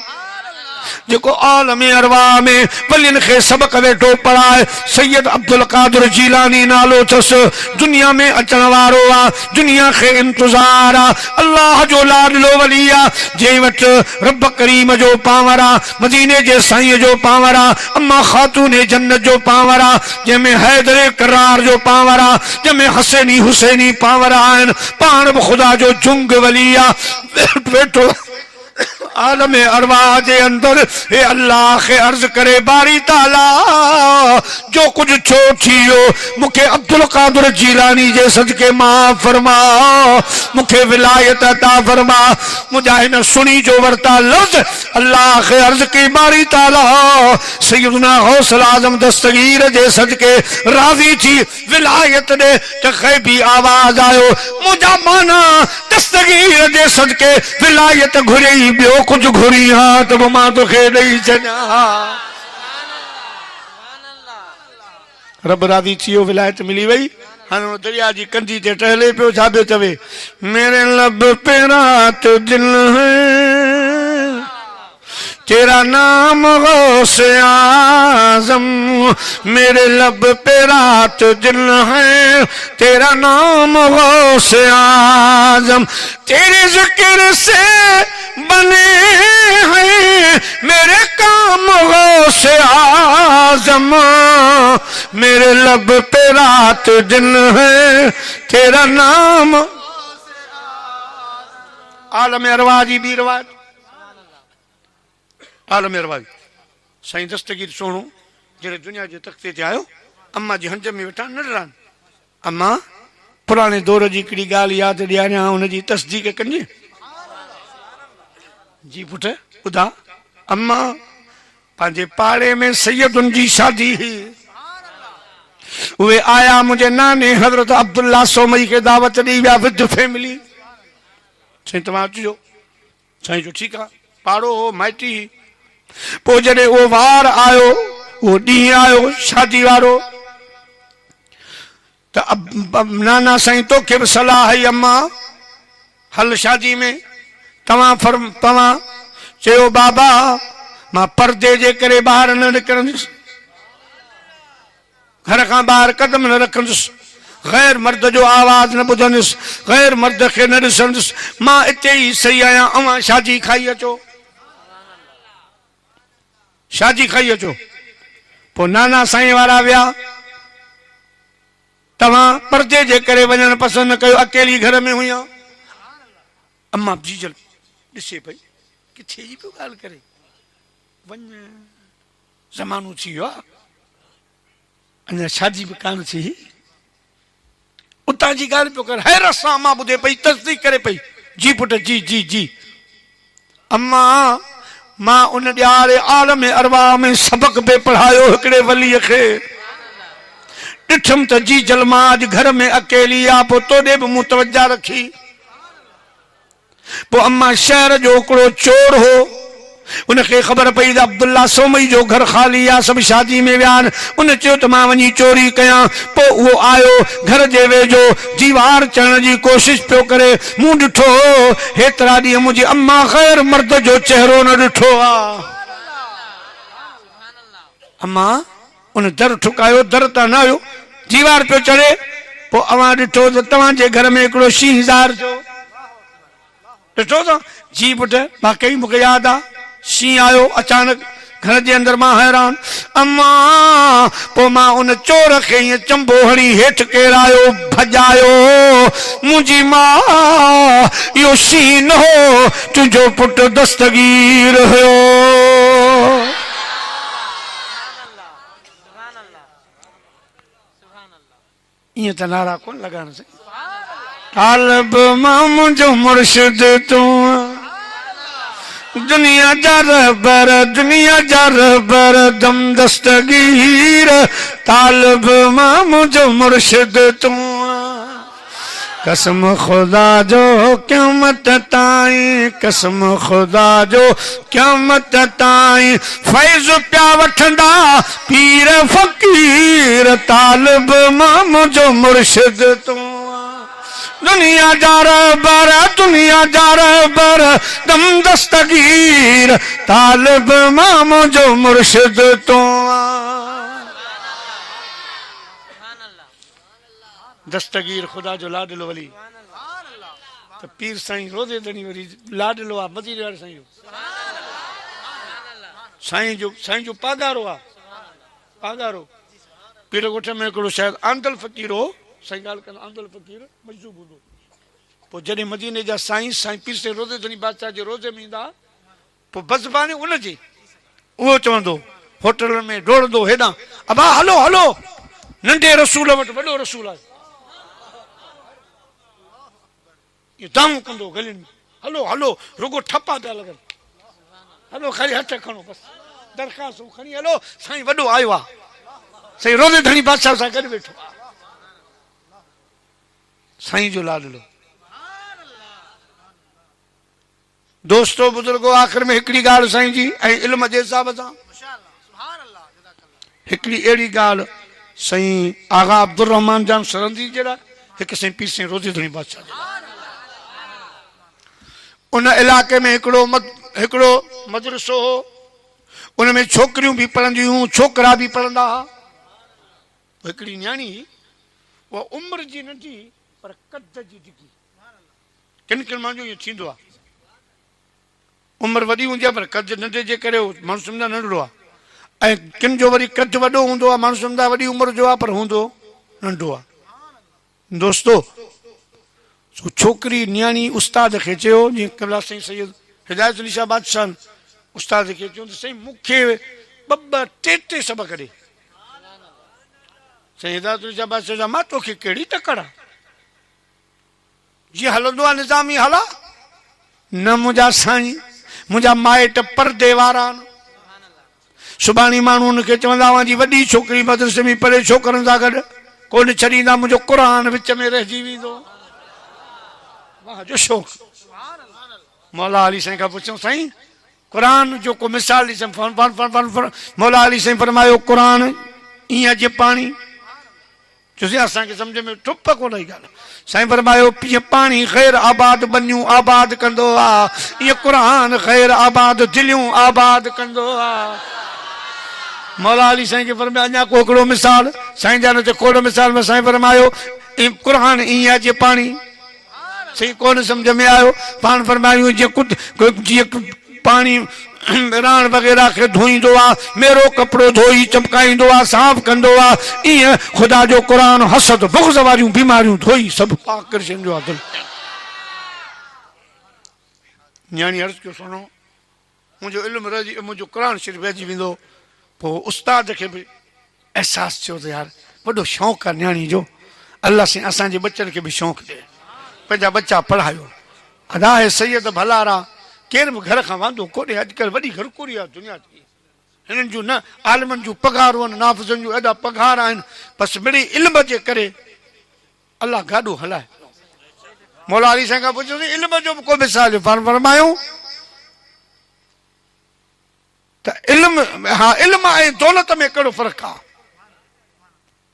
जेको आलम अरवा में वलियन खे सबक वेठो पढ़ाए सैयद अब्दुल कादिर जीलानी नालो थस दुनिया में अचण वारो आ दुनिया खे इंतजार आ अल्लाह जो लाडलो वली आ जे वट रब करीम जो पावर आ मदीने जे साईं जो पावर आ अम्मा खातून जन्नत जो पावर आ जंहिंमें हैदर करार जो पावर आ जंहिंमें हसैनी हुसैनी पावर आहिनि पाण बि ख़ुदा जो जुंग वली आ वेठो आलम अरवा जे अंदर हे अल्लाह खे अर्ज करे बारी ताला जो कुछ छो थियो मुखे अब्दुल कादिर जीलानी जे सदके माफ फरमा मुखे विलायत अता फरमा मुझा हिन सुनी जो वरता लफ्ज अल्लाह खे अर्ज की बारी ताला सैयदना गौसल आजम दस्तगीर जे सदके राजी थी विलायत दे त ग़ैबी आवाज आयो मुझा माना दस्तगीर जे सदके विलायत घुरी बियो कुछ घुरी हाँ तो मां तो खे नहीं छॾा रब राज़ी थियो विलायत मिली वही हाणे दरिया जी कंदी ते टहले पियो छा पियो चवे मेरे लब पे रात दिन है तेरा नाम गौसे आज़म मेरे लब पे रात दिन है तेरा नाम गौसे आज़म तेरे जिक्र से बने हैं मेरे काम गौसे आज़म मेरे लब पे रात दिन है तेरा नाम आलम अरवा जी भी रवाज आलम अरवा साईं दस्तगीर सोणो जड़े दुनिया जे तख्ते ते आयो अम्मा जी हंज में वेठा नडरान अम्मा पुराने दौर जी हिकिड़ी ॻाल्हि यादि ॾियारियां हुनजी तस्दीक कजे जी पुट ॿुधा अम्मा पंहिंजे पाड़े में सैयदुनि जी शादी हुई उहे आया मुंहिंजे नाने हज़रत अब्दुल्ला सोमई खे दावत ॾेई विया विद फैमिली साईं तव्हां अचिजो साईं जो ठीकु आहे पाड़ो हो माइटी पोइ जॾहिं उहो वार आयो उहो ॾींहुं आयो शादी वारो त नाना साईं तोखे बि सलाह हुई अम्मा हल शादी में तव्हां चयो बाबा मां पर्दे जे करे ॿाहिरि न निकिरंदुसि घर खां ॿाहिरि कदम न रखंदुसि गैर मर्द जो आवाज़ न ॿुधंदुसि गैर मर्द खे न ॾिसंदुसि मां हिते ई सही आहियां अवां शादी खाई अचो शादी खाई अचो पोइ नाना साईं वारा विया तव्हां पर्दे जे करे वञणु पसंदि न कयो अकेली घर में हुई अम्मा जीजल ॾिसे पई किथे जी पियो ॻाल्हि करे वञ ज़मानो थी वियो आहे अञा शादी बि कान थी उतां जी ॻाल्हि पियो कर हैरत सां अम्मा ॿुधे पई तस्दीक करे पई जी पुट जी जी जी अम्मा मां उन ॾियारे आलम अरवा में सबक पे पढ़ायो हिकिड़े वलीअ खे ॾिठुमि त जी जलमा अॼु घर में अकेली आहे पोइ तोॾे बि मूं तवजा रखी पोइ अम्मा शहर जो हिकिड़ो चोर हो उनखे ख़बर पई त अब्दुल्ला सोमई जो घर ख़ाली आहे सभु शादी में विया आहिनि उन चयो त मां वञी चोरी कयां पोइ उहो आयो घर जे वेझो दीवार चढ़ण जी कोशिश पियो करे मूं ॾिठो हेतिरा ॾींहं मुंहिंजी अम्मा ग़ैर मर्द जो चहिरो न ॾिठो आहे अम्मा उन दर ठुकायो दर त न आयो दीवार पियो चढ़े पोइ अवां ॾिठो त तव्हांजे घर में हिकिड़ो शींहज़ार जो ॾिठो त जी पुट वाकई मूंखे यादि आहे शींहुं आयो अचानक घर जे अंदर मां हैरान अम्मा पोइ मां उन चोर खे ईअं चंबो हणी हेठि केरायो भॼायो मुंहिंजी मां इहो शींहुं न हो तुंहिंजो पुटु दस्तगीर हुयो ईअं त नारा कोन लॻाइण तालिब मां मुंहिंजो मुर्शिद तूं दुनिया जा रहबर दम दस्तगीर तालिब मां मुंहिंजो मुर्शिद तूं कसम खुदा जो क़यामत ताईं कसम खुदा जो क़यामत ताईं फैज़ पिया वठंदा पीर फ़कीर तालिब मां मुंहिंजो मुर्शिद तूं दुनिया जा रहबर दुनिया जा रहबर दम दस्तगीर तालिब मामो जो मुर्शिद तो दस्तगीर खुदा जो लाडलो वली तो पीर साईं रोज़े दणी वरी लाडलो आ मदीने वाले साईं जो पागारो आ पागारो पीर गोठ में हिकिड़ो शायदि आंदल फ़कीर हो साईं ॻाल्हि कंदा आंदल फ़कीर मजदूब हूंदो पोइ जॾहिं मदीने जा साईं पीर साईं रोज़े दणी बादशाह जे रोज़े में ईंदा पोइ बज़बानी उनजी उहो चवंदो होटल में डोड़ंदो हेॾां अबा हलो हलो नंढे रसूल वटि वॾो रसूल आहे दाऊं कंदो गलियुनि में हलो हलो रुगो ठपा पिया लॻनि हलो ख़ाली हथ खणो बसि दरख़्वास्त खणी हलो साईं वॾो आयो आहे साईं रोज़े धणी बादशाह सां गॾु वेठो आहे साईं जो लाडलो दोस्तो बुजुर्गो आख़िर में हिकिड़ी ॻाल्हि साईं जी ऐं इल्म जे हिसाब सां हिकिड़ी अहिड़ी ॻाल्हि साईं आगा अब्दुर रहमान जान सरंदी जहिड़ा हिकु साईं पीर साईं रोज़े धणी बादशाह उन इलाइक़े में हिकिड़ो मदरसो हो उन में छोकिरियूं बि पढ़ंदियूं हुयूं छोकिरा बि पढ़ंदा हुआ हिकिड़ी न्याणी उहा उमिरि जी नंढी पर कद जी डिघी किन किन माण्हू इहो थींदो आहे उमिरि वॾी हूंदी आहे पर कद नंढे जे करे माण्हू सम्झंदा नंढड़ो आहे ऐं किन जो वरी कद वॾो हूंदो आहे माण्हू सम्झंदा वॾी उमिरि जो आहे पर हूंदो नंढो आहे दोस्तो छोकिरी न्याणी उस्ताद खे चयो जीअं कमला साईं सैयद हिदायत अली शाह बादशाह उस्ताद खे चयो त साईं मूंखे ॿ टे सबक़ ॾे साईं हिदायत अली शाह बादशाह चयो मां तोखे कहिड़ी तकड़ आहे जीअं हलंदो आहे निज़ामी हला न मुंहिंजा साईं मुंहिंजा माइट परदे वारा आहिनि सुभाणे माण्हू हुनखे चवंदा मुंहिंजी वॾी छोकिरी मदरसे में पढ़े छोकिरनि सां गॾु कोन छॾींदा मुंहिंजो क़ुरान विच में रहिजी वेंदो वाह जो शौक़ मौला अली साईं खां पुछूं साईं क़ुरान जो को मिसाल ॾिसूं मौला अली साईं फरमायो क़ुरान ईअं अॼु पाणी चयोसीं असांखे सम्झ में टुप कोन आई ॻाल्हि साईं फरमायो जीअं पाणी ख़ैर आबाद बनियूं आबाद कंदो आहे ईअं क़ुरान ख़ैर आबाद दिलियूं आबाद कंदो आहे मौला अली साईं खे फरमायो अञा को हिकिड़ो मिसाल साईं जा न खोड़ मिसाल में साईं फरमायो क़ुरान ईअं अॼु पाणी सही कोन सम्झ में आयो पाण फरमायूं जीअं पाणी राण वग़ैरह खे धोईंदो आहे मेरो कपिड़ो धोई चमकाईंदो आहे साफ़ कंदो आहे ईअं ख़ुदा जो क़ुरान हसद बुग़्ज़ वारियूं बीमारियूं धोई सभु पाक करे छॾींदो आहे दिलि न्याणी अर्ज़ु कयो सुनो मुंहिंजो इल्मु रहिजी मुंहिंजो क़ुरान शरीफ़ रहिजी वेंदो पोइ उस्ताद खे बि अहसासु थियो त यार वॾो शौक़ु आहे न्याणी जो अलाह साईं असांजे बच्चनि खे बि शौक़ु ॾे पंहिंजा बच्चा पढ़ायो अदा है सैयद भलारा केर बि घर खां वांदो कोन्हे अॼुकल्ह वॾी घरकुरी आहे दुनिया जी हिननि जूं न आलिमनि जूं पघारूं आहिनि नाफ़िज़नि जूं एॾा पघार आहिनि बसि मिड़ी इल्म जे करे अलाह गाॾो हलाए मौला अली साईं खां पुछियोसीं इल्म जो बि को मिसाल फरमायूं त इल्म हा इल्म ऐं दौलत में कहिड़ो फ़र्क़ु आहे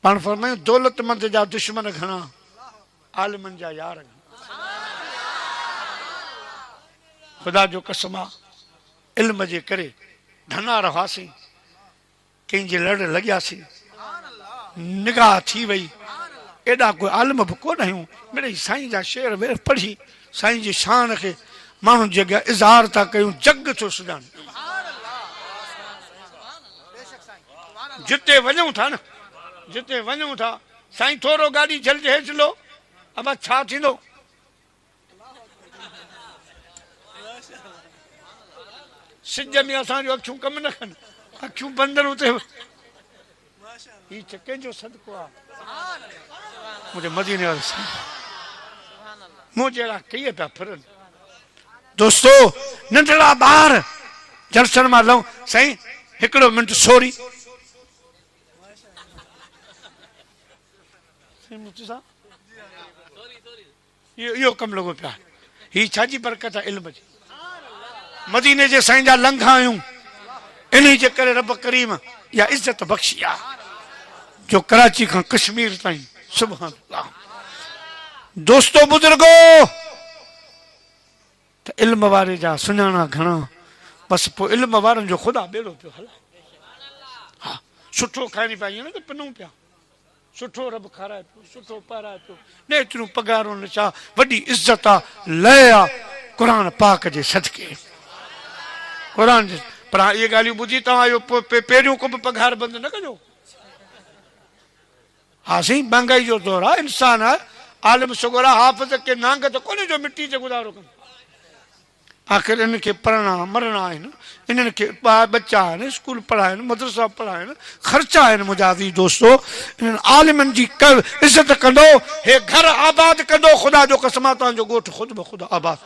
पाण फरमायूं दौलतमंद जा दुश्मन घणा आलिमनि जा यार ख़ुदा जो कसम आहे इल्म जे करे धना रहासीं कंहिंजे लड़ लॻियासीं निगाह थी वई एॾा कोई आलिम बि कोन आहियूं मिड़ई साईं जा शेर वेर पढ़ी साईं जी शान खे माण्हुनि जे अॻियां इज़हार था कयूं जग थो सुञाणे जिते वञूं था न जिते वञूं था साईं थोरो गाॾी जल्दी हेठि लो अब छा थींदो सिज में असांजो अखियूं कम न कनि अखियूं बंदि उते ही कंहिंजो सदको आहे मुंहिंजे मदीने वारे साईं मूं जहिड़ा कई पिया फिरनि दोस्तो नंढड़ा ॿार जलसनि मां लहूं साईं हिकिड़ो मिंट सोरी इहो कमु लॻो पिया ही छाजी बरकत आहे इल्म जी मदीने जे साईं जा लंघा आहियूं इन्ही जे करे रब करीम इहा इज़त बख़्शी आहे जो कराची खां कश्मीर ताईं सुभान अल्लाह दोस्तों बुजुर्गो तो इल्म वारे जा सुञाणा घणा बस पोइ इल्म वारनि जो ख़ुदा बेड़ो पियो हला हा सुठो खाइणी पाई न त पिनूं पिया सुठो रब खाराए पियो सुठो पाराए पियो न एतिरियूं पगारूं न छा वॾी इज़त आहे लय आहे क़ुर पाक जे सदके क़ुर जे पर इहे ॻाल्हियूं ॿुधी तव्हां इहो पहिरियों को बि पघार बंदि न कजो हा साईं महांगाई जो दौरु आहे इंसान आहे आलिम सगोर आहे हाफ़िज़ के नांग त कोन्हे जो मिटी ते गुज़ारो कनि आख़िर इनखे पढ़णा मरणा आहिनि इन्हनि खे बच्चा आहिनि स्कूल पढ़ाइनि मदरसा पढ़ाइनि ख़र्चा आहिनि मुंहिंजा अज़ीज़ दोस्तो इन्हनि आलिमनि जी इज़त कंदो हे घर आबाद कंदो ख़ुदा जो कसम आहे तव्हांजो ॻोठु ख़ुदि ब ख़ुदि आबाद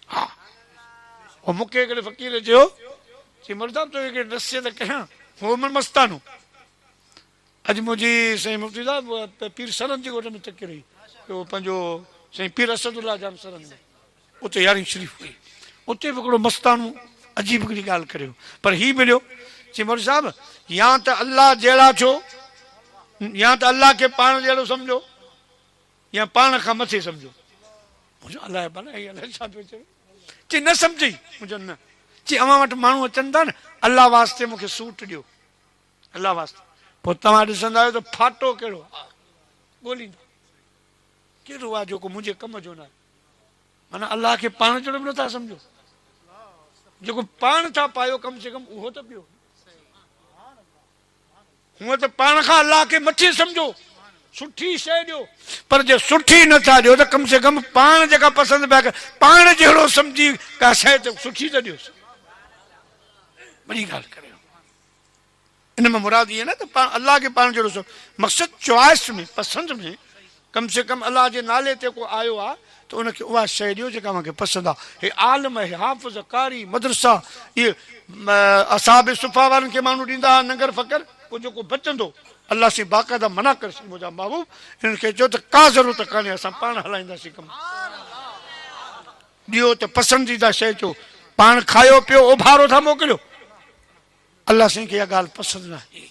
हा उहो मूंखे हिकिड़े फ़क़ीर चयो चई मुर्दा तो हिकिड़ी नसीहत कयां हो मस्तानो अॼु मुंहिंजी साईं मुफ़्ती साहिबु पीर सरन जे ॻोठ में तकी रही उहो पंहिंजो साईं पीर असदुल्ला जाम सरन में उते यारहीं शरीफ़ हुई उते बि हिकिड़ो मस्तानो अजीब हिकिड़ी ॻाल्हि करियो पर हीउ मिलियो चई मोदी साहिबु या त अल्लाह जहिड़ा छो या त अल्लाह खे पाण जहिड़ो सम्झो या पाण खां मथे सम्झो मुंहिंजो अलाह भला छा पियो चए चई न सम्झई मुंहिंजो न चई अव्हां वटि माण्हू अचनि था न अल्लाह वास्ते मूंखे सूट ॾियो अल्लाह वास्ते पोइ तव्हां ॾिसंदा आहियो त फाटो कहिड़ो आहे ॻोल्हींदा कहिड़ो आहे जेको मुंहिंजे कम जो न आहे माना अल्लाह खे पाण जहिड़ो बि नथा सम्झो जेको पाण था पायो कम से कम उहो त पियो हूअं त पाण खां अल्लाह खे मथे सम्झो सुठी शइ ॾियो पर जे सुठी नथा ॾियो त कम से कम पाण जेका पसंदि पिया कयो पाण जहिड़ो सम्झी का शइ त सुठी त ॾियोसि वॾी ॻाल्हि करे इन में मुराद इहे न त पाण अल्लाह खे पाण जहिड़ो मक़सदु चॉइस में पसंदि में कम से कम अल्लाह जे नाले ते को आयो आहे त उनखे उहा शइ ॾियो जेका मूंखे पसंदि आहे हे आलिम हे हाफ़िज़ कारी मदरसा इहे असाब सुफ़ा वारनि खे माण्हू ॾींदा हुआ नंगर फ़क़र पोइ जेको बचंदो अल्लाह सां बाक़ाइदा मना करे मुंहिंजा महबूब हिननि खे चयो त का ज़रूरत कान्हे असां पाण हलाईंदासीं कमु ॾियो त पसंदीदा शइ चयो पाण खायो पियो उभारो था मोकिलियो अल्लाह साईं खे इहा ॻाल्हि पसंदि न आहे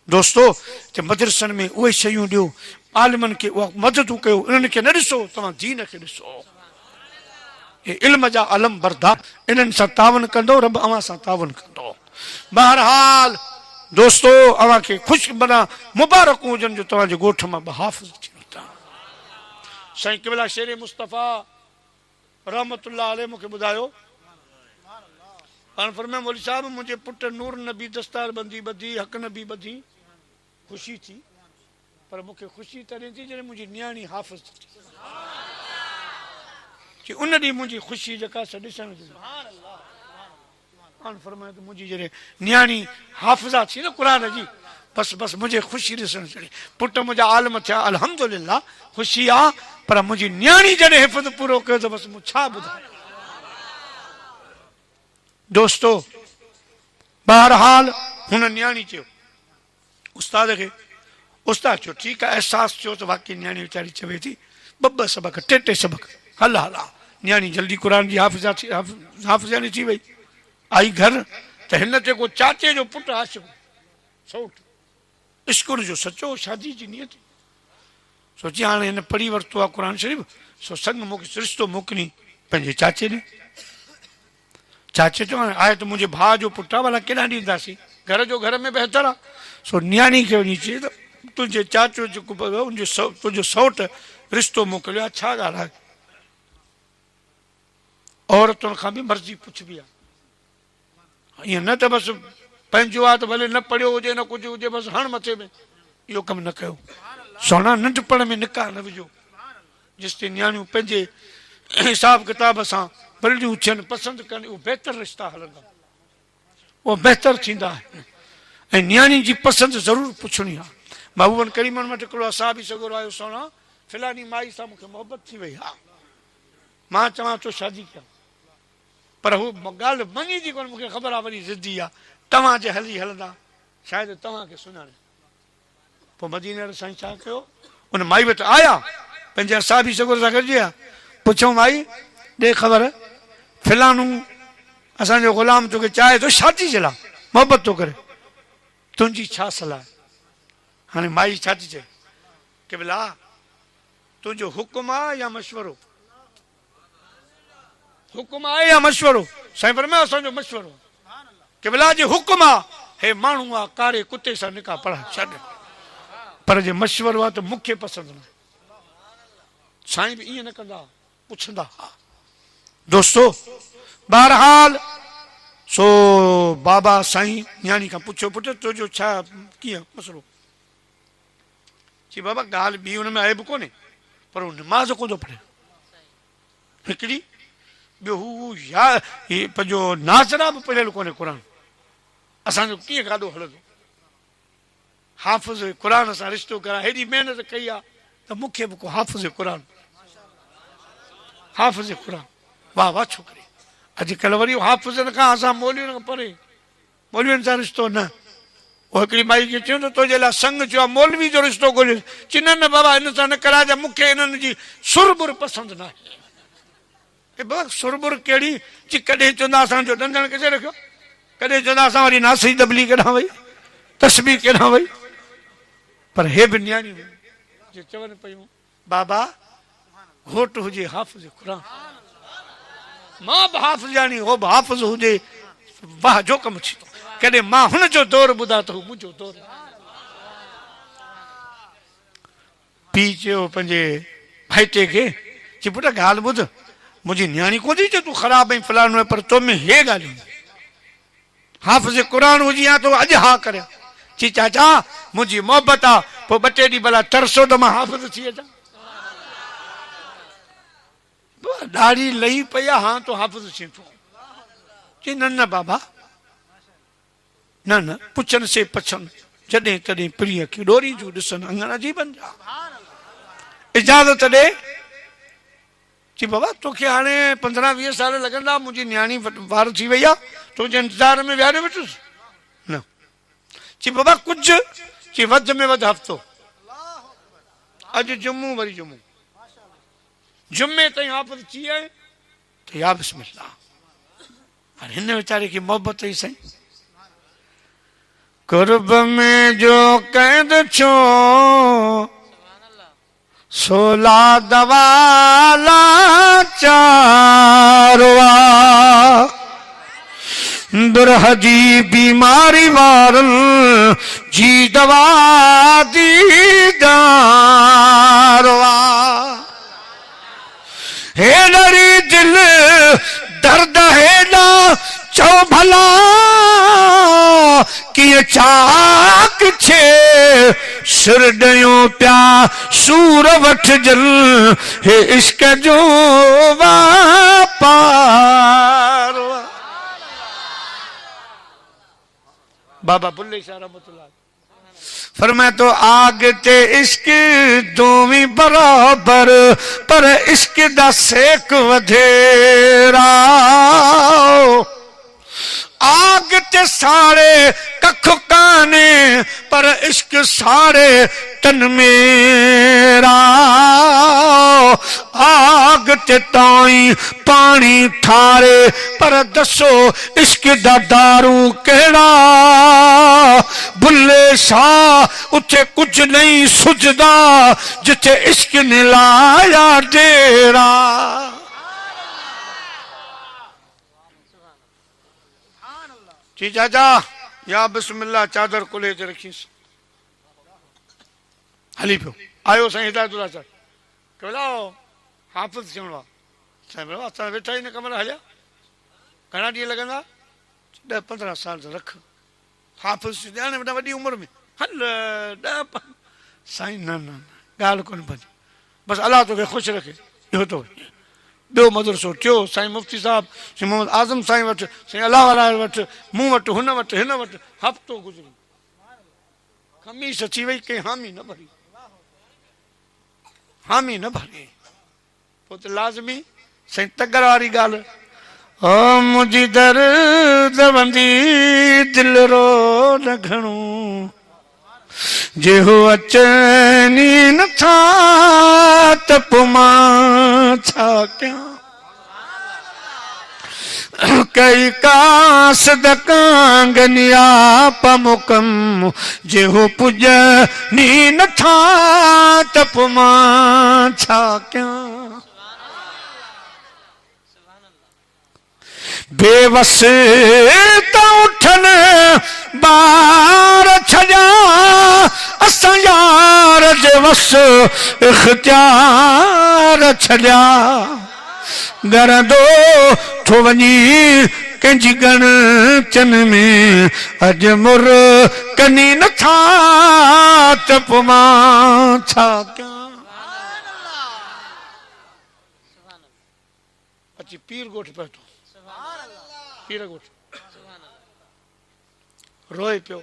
दोस्तो त मदरसनि में उहे शयूं ॾियो आलिमनि खे उहा मददूं कयो इन्हनि खे न ॾिसो तव्हां दीन खे ॾिसो हे इल्म जा अलम बरदार इन्हनि सां तावन कंदो रब अव्हां सां तावन कंदो बहरहाल दोस्तो अव्हां खे ख़ुशि माना मुबारकूं हुजनि जो तव्हांजे ॻोठ मां ॿ हाफ़िज़ थियनि था साईं क़िबला शेर मुस्तफ़ा रहमतुल्लाह अलैह मूंखे ॿुधायो पाण फरमाए मौलवी साहिब मुंहिंजे पुट नूर नबी दस्तार बंदी ॿधी हक़ नबी ॿधी ख़ुशी थी पर मूंखे ख़ुशी तॾहिं थी जॾहिं मुंहिंजी नियाणी हाफ़िज़ थी की उन ॾींहुं मुंहिंजी ख़ुशी जेका सा ॾिसण जी पाण फरमाए त मुंहिंजी जॾहिं नियाणी हाफ़िज़ा थी न क़ुर जी बसि बसि मुंहिंजे ख़ुशी ॾिसण चढ़ी पुट मुंहिंजा आलिम थिया अल्हम्दुलिल्लाह ख़ुशी आहे पर मुंहिंजी नियाणी जॾहिं हिफ़्ज़ पूरो कयो त बसि मूं छा ॿुधायां दोस्तो बहरहाल हुन नियाणी चयो उस्ताद खे उस्ताद चयो ठीकु आहे अहसासु थियो त वाक़ई नियाणी वीचारी चवे थी ॿ सबक़ टे सबक़ हल हला नियाणी जल्दी क़ुर जी हाफ़िज़ानी थी वई आई घर त हिन ते को चाचे जो पुटु आशिक़ु सौट इश्कुर जो सचो शादी जी नियत सोची हाणे हिन पढ़ी वरितो आहे क़ुर शरीफ़ सो संग रिश्तो मोकिली पंहिंजे चाचे ॾे चाचे चयो हाणे आहे त मुंहिंजे भाउ जो पुटु आहे भला केॾां ॾींदासीं घर जो घर में बहितर आहे सो नियाणी खे वञी चई त तुंहिंजे चाचो जेको तुंहिंजो सौट रिश्तो मोकिलियो आहे छा ॻाल्हि आहे औरतुनि खां बि मर्ज़ी पुछबी आहे ईअं न त बसि पंहिंजो आहे त भले न पढ़ियो हुजे न कुझु हुजे बसि हण मथे में इहो कमु न कयो सोना नंढपण में निकाह न विझो जेसिताईं नियाणियूं पंहिंजे हिसाब किताब सां बलडियूं थियनि पसंदि कनि उहे बहितर रिश्ता हलंदा उहो बहितर थींदा आहिनि ऐं नियाणी जी पसंदि ज़रूरु पुछणी आहे महबूबनि करीमनि वटि हिकिड़ो असां बि सगोर आयो सोना फिलानी माई सां मूंखे मोहबत थी वई हा मां चवां थो शादी कयां पर हू ॻाल्हि मञी थी कोन मूंखे ख़बर आहे वरी ज़िदी आहे तव्हां जे हली हलंदा शायदि तव्हांखे सुञाणे पोइ मदीने वारे साईं छा कयो उन माई वटि आया पंहिंजे असां बि सगोर सां गॾिजी विया पुछऊं माई ॾे ख़बर फिलानू असांजो ग़ुलाम तोखे चाहे थो शादी जे लाइ मोहबत थो करे तुंहिंजी छा सलाह हाणे माई छा थी चए की भला तुझो हुक्म आहे या मशवरो? हुक्म आहे या मशवरो? साईं फरमायो असांजो मशवरो कि भला जे हुक्म आहे, हे माण्हू आहे कारे कुते सां निकाह पढ़ा छॾ, पर जे मशवरो आहे त मूंखे पसंदि न। साईं बि ईअं न कंदा, पुछंदा। दोस्तो बहरहाल सो बाबा साईं न्याणी खां पुछियो, पुट तुंहिंजो छा कीअं मसलो? चई बाबा ॻाल्हि ॿी हुन में आहे बि कोन्हे, पर हू निमाज़ कोन थो पढ़े हिकिड़ी, ॿियो हू या पंहिंजो नाज़रा बि पढ़ियल कोन्हे क़ुर। असांजो कीअं गाॾो हलंदो? हाफ़िज़ क़ुर सां रिश्तो करां, हेॾी महिनत कई आहे त मूंखे बि को हाफ़िज़ क़ुर, हाफ़िज़ क़ुर। वाह वाह छोकिरी। अॼुकल्ह वरी हाफ़िज़नि खां असां मौलवियुनि खां परे, मौलवियुनि सां रिश्तो न। उहो हिकिड़ी माई खे चयो त तुंहिंजे लाइ संग चयो आहे, मौलवी जो रिश्तो ॻोल्हियो। चई न न बाबा हिन सां न कराइजांइ, मूंखे हिननि जी सुरबुर पसंदि न आहे। बाबा सुरबुर कहिड़ी? चई कॾहिं चवंदा असांजो ॾंदण किथे रखियो, कॾहिं चवंदा असां वरी नासी दबली केॾां वई, तस्बी केॾां वई। पर हे बि न्याणियूं जे चवनि पियूं बाबा घोट हुजे हाफ़िज़ क़ुर, मां बि हाफ़िज़ानी हो बि हाफ़िज़ हुजे, वाह जो कमु थी थो। कॾहिं मां हुनजो दौर ॿुधा त हू मुंहिंजो दौर। पीउ चयो पंहिंजे भाइटे खे, चई पुट ॻाल्हि ॿुध, मुंहिंजी न्याणी कोन थी चए तूं ख़राबु ऐं फलाणो आहे, पर तो में हे ॻाल्हियूं हाफ़िज़ क़ुर हुजी या तो अॼु हा करियां। चई चाचा मुंहिंजी मोहबत आहे, पोइ ॿ टे ॾींहं भला तरसो त मां हाफ़िज़ थी अचां। ॾाढ़ी लही पई आहे, हां तो हाफ़िज़ थी तूं। चई न न बाबा न न, पुछनि से पछनि जॾहिं तॾहिं प्रिय खे डोरी जूं ॾिसनि अंगण जी बन जा, इजाज़त ॾे। चई बाबा तोखे हाणे 15-20 साल लॻंदा, मुंहिंजी न्याणी वार थी वई आहे, तुंहिंजे इंतज़ार में विहारे वठुसि न। चई बाबा कुझु, चई वधि में वधि हफ़्तो, अॼु जुमो वरी जुमो, जुमे ताईं हाफ़िज़ थी आहे त या बिस्मिल्लाह। हाणे हिन वीचारे खे मोहबत ई साईं, कुर्ब में जो कैद छो सोला दवाला चारवा, दुरह जी बीमारी वारन जी दवा दीदारवा, हे डरी दिल दर्द है ना चो भला कि चाक छे सिर डयो प्या सूर वठ जल, हे इश्क जो वापार। बाबा बुल्ले शाह रहमतुल्लाह फरमाया तो आग ते इश्क दोवी बराबर, पर इश्क दा सेक वधेरा। आग ते साड़े कख काने, पर इश्क साड़े तन मेरा। आग ते ताई पानी ठारे, पर दसो इश्क दा दारू केड़ा। बुल्ले शाह उथे कुछ नहीं सुझदा, जिथे इश्क ने लाया डेरा। जी चाचा या बिस्मिल्लाह चादर कुल्हे ते रखीस, हली पियो। आयो साईं हिदायतुल्लाह साहब, कहला हाफ़िज़ थियणो आहे। साईं बाबा असां वेठा ई न कमरा हलिया, घणा ॾींहं लॻंदा? 10-15 साल रख हाफ़िज़ ॼाणे बेटा वॾी उमिरि में हल 10। साईं न न ॻाल्हि कोन बनी, बसि अलाह तोखे ख़ुशि रखे, इहो तो ॿियो मदरसो थियो। साईं मुफ़्ती साहब साईं मोहम्मद आज़म साईं वटि, साईं अलाह वाला वटि, मूं वटि, हुन वटि, हिन वटि, हफ़्तो गुज़री, खमीस अची वई, कंहिं हामी न भरी, हामी न भरी। पोइ त लाज़मी साईं तगर वारी ॻाल्हि, ओ मुंहिंजी दर्द वंदी दिल रो न घणो, जे हो अचनी नथा त पोइ मां छा कयां। कई कासद कांगनिया पमुकम जेहो पुज नी नथा तपमा छा क्या बेवस तो उठन बार छजा असां यार जे वस इख्तियार छजा गरदो थो वञी कंहिंजी गण चन में अज मुर कनी नथा तपमा छा क्या अची पीर गोठ पहुतो पीर गोठ रोए पियो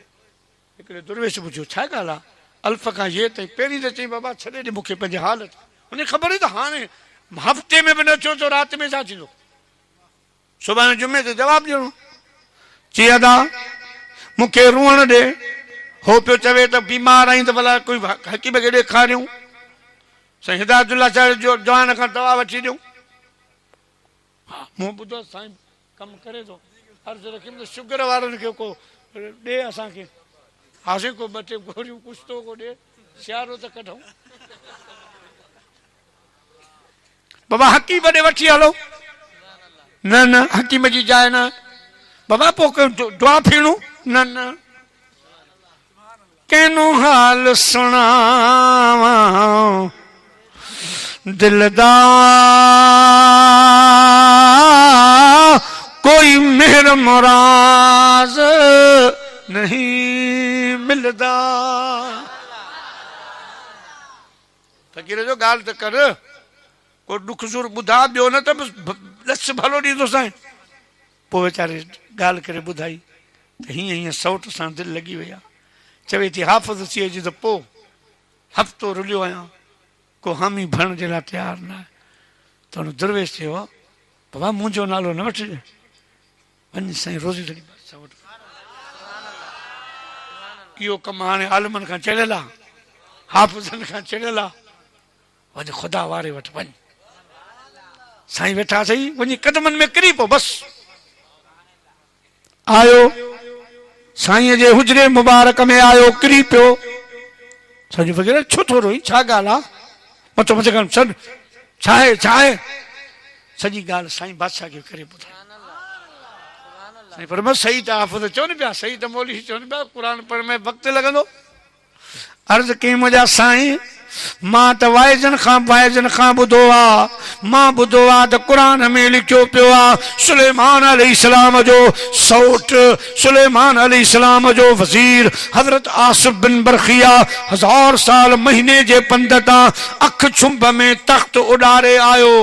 हिकिड़े दुर्वेश पुछियो छा ॻाल्हि आहे अल्फ खां ये ताईं पहिरीं त चई बाबा छॾे ॾे मूंखे पंहिंजे हालत उन ख़बर ई त हाणे हफ़्ते में बि न अचो त राति में छा थींदो सुभाणे जुमे ते जवाबु ॾियणो चई अदा मूंखे रुअण ॾे हो पियो चवे त बीमार आहीं त भला कोई हकीम खे ॾेखारियूं साईं हिदायतुल्लाह साहिब जो जवान खां दवा वठी ॾियूं हा मूं ॿुधो साईं कमु करे थो अर्ज़ु रखियुमि त शुगर वारनि खे को ॾे असांखे हासे को ॿ टे गोरियूं कुझु थो को ॾे सियारो त कढूं बाबा हकीम ॾे वठी हलो न न हकीम जी जाइ न बाबा पोइ दुआ फीणूं न न कंहिंनो हाल सुणावां दिलदार कोई मेहर मुराज नहीं मिलदा फकीर जो ॻाल्हि त कर को दुख सुर ॿुधा ॿियो न त लस भलो ॾींदो साईं पोइ वीचारे ॻाल्हि करे ॿुधाई त हीअं हीअं सौट सां दिलि लॻी वई आहे चवे थी हाफ़िज़ थी अची त पोइ हफ़्तो रुलियो आहियां को हामी भरण जे लाइ तयारु न आहे त हुन दुर्वेश चयो बाबा मुंहिंजो नालो न वठिजे वञ साईं रोज़ी थोरी वटि इहो कमु हाणे आलमनि खां चढ़ियल आहे हाफ़िज़नि खां चढ़ियल आहे वञ ख़ुदा वारे वटि वञ साईं वेठा सही वञी कदमनि में किरी पियो बसि आयो साईं जे हुजरे मुबारक में आयो किरी पियो सॼो वग़ैरह छो थो रोई छा ॻाल्हि आहे मथो मथे खण छॾ छा आहे सॼी ॻाल्हि साईं बादशाह खे करे ॿुधाई साईं पर मां सही त हाफ़िज़ चवनि पिया सही त मौलवी चवनि पिया क़ुर पढ़ण में वक़्तु लॻंदो अर्ज़ु कई मुंहिंजा साईं मां त वाइजनि खां ॿुधो आहे मां ॿुधो आहे त क़ुर में लिखियो पियो आहे सुलेमान अलैहिस्सलाम जो सौट सुलेमान अलैहिस्सलाम जो वज़ीर हज़रत आसिफ बिन बरखिया 1000 साल महीने जे पंध तां अख छुंभ में तख़्त उॾारे आयो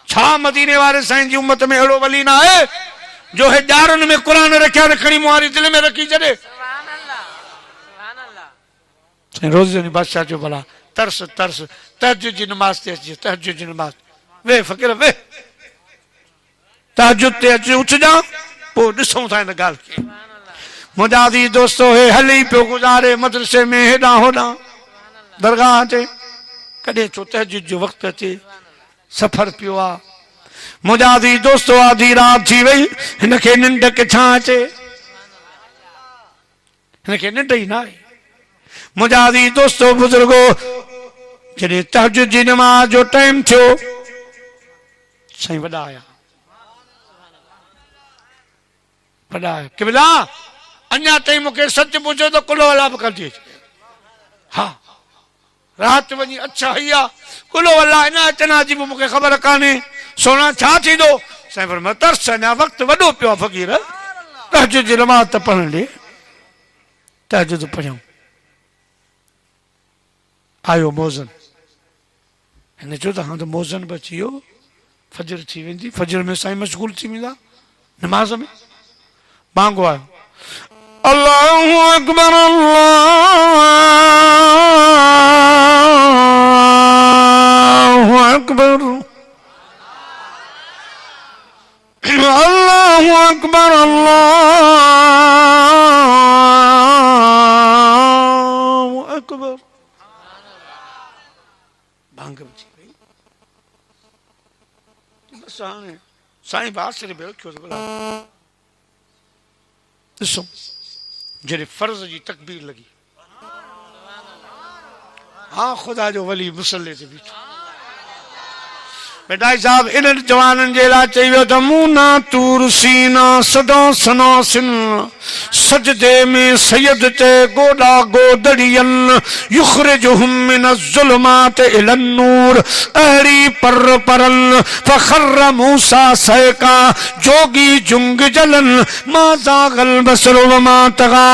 छा मदीने वारे साईं जी उम्मत में अहिड़ो वली न आहे जो हे ॼारनि में क़ुर रखिया न खणी मुहारी दिलि में रखी छॾे साईं रोज़ी बादशाह जो भला तरस तहज्जुद जी नमाज़ ते अचिजे तहज्जुद जी नमाज़ वे फ़कीर वे तहज्जुद ते अची उथजां पोइ ॾिसूं था हिन ॻाल्हि खे मुंहिंजा दी दोस्तो हे हली पियो गुज़ारे मदरसे में हेॾां होॾां दरगाह ते कॾहिं छो तहज्जुद जो वक़्तु अचे सफ़र पियो आहे मुंहिंजा दी दोस्तो आधी राति थी वई हिनखे निंड किथां अचे हिनखे निंड ई न आहे मुंहिंजा दी दोस्तो बुज़ुर्गो जॾहिं तहज्जुद जी नमाज़ जो टाइम थियो साईं वॾा आया क़िबला अञा ताईं मूंखे सच पुछो त कुलो अला बि कंदी अचे हा राति वञी अच्छा हैया कुलो अला इन अचना जी बि मूंखे ख़बर कान्हे सोना छा थींदो साईं पर मां तरस अञा वक़्तु वॾो पियो आहे फ़क़ीर तहज्जुद जी नमाज़ त पढ़ण ॾे तहज्जुद पढ़ियूं आयो मोज़न हिन चयो त हाणे त मोज़न बि अची वियो फजर थी वेंदी फजर में साईं मशगूल थी वेंदा नमाज़ में बांगो आयो अल्लाहु अकबर अल्लाहु अकबर अल्लाहु अकबर अल्लाहु अकबर भांग बची गई बस हाणे साईं बात से बे रखियो तो भला ॾिसो जॾहिं फर्ज़ जी तकबीर लगी हाँ खुदा जो वली मुसल्ले ते बीठो बेटा साहब इन जवाननि जे लाइ चई वियो त मूना तूर सीना सदा सनासिन सजदे में सैयद ते गोडा गोदड़ियन युखरिजुहुम मिन ज़ुलमात इलन नूर अहरी पर परल फखर्र मूसा सैका जोगी जुंग जलन मा ज़ागल बसर व मा तगा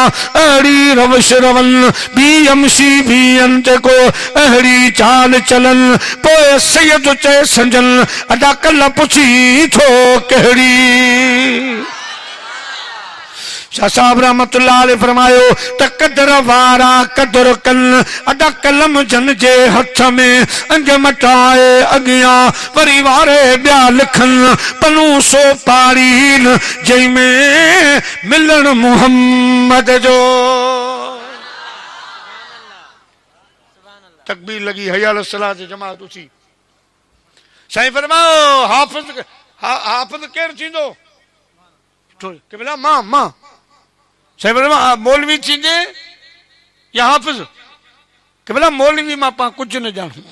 अहरी रवश रवन भी यमशी भी अंत को अहरी चाल चलन पोए सैयद चे संजन अदा कल पुछी थो कहिड़ी शाह साहब रहमतुल्लाह अलैहि फरमायो त कदर वारा कदर कन अदा कलम जन जे हथ में अंग मटाए अगियां वरी वारे ॿिया लिखन पनू सो पारीन जंहिंमें मिलन मुहम्मद जो तकबीर लगी हया अल सलाह ते जमात उथी साईं फरमाओ हाफिज़ केरु थींदो के बोला मां साईं फरमाओ मौलवी थींदे या हाफिज़ के बोला मौलवी मां पा कुछ न ॼाणूं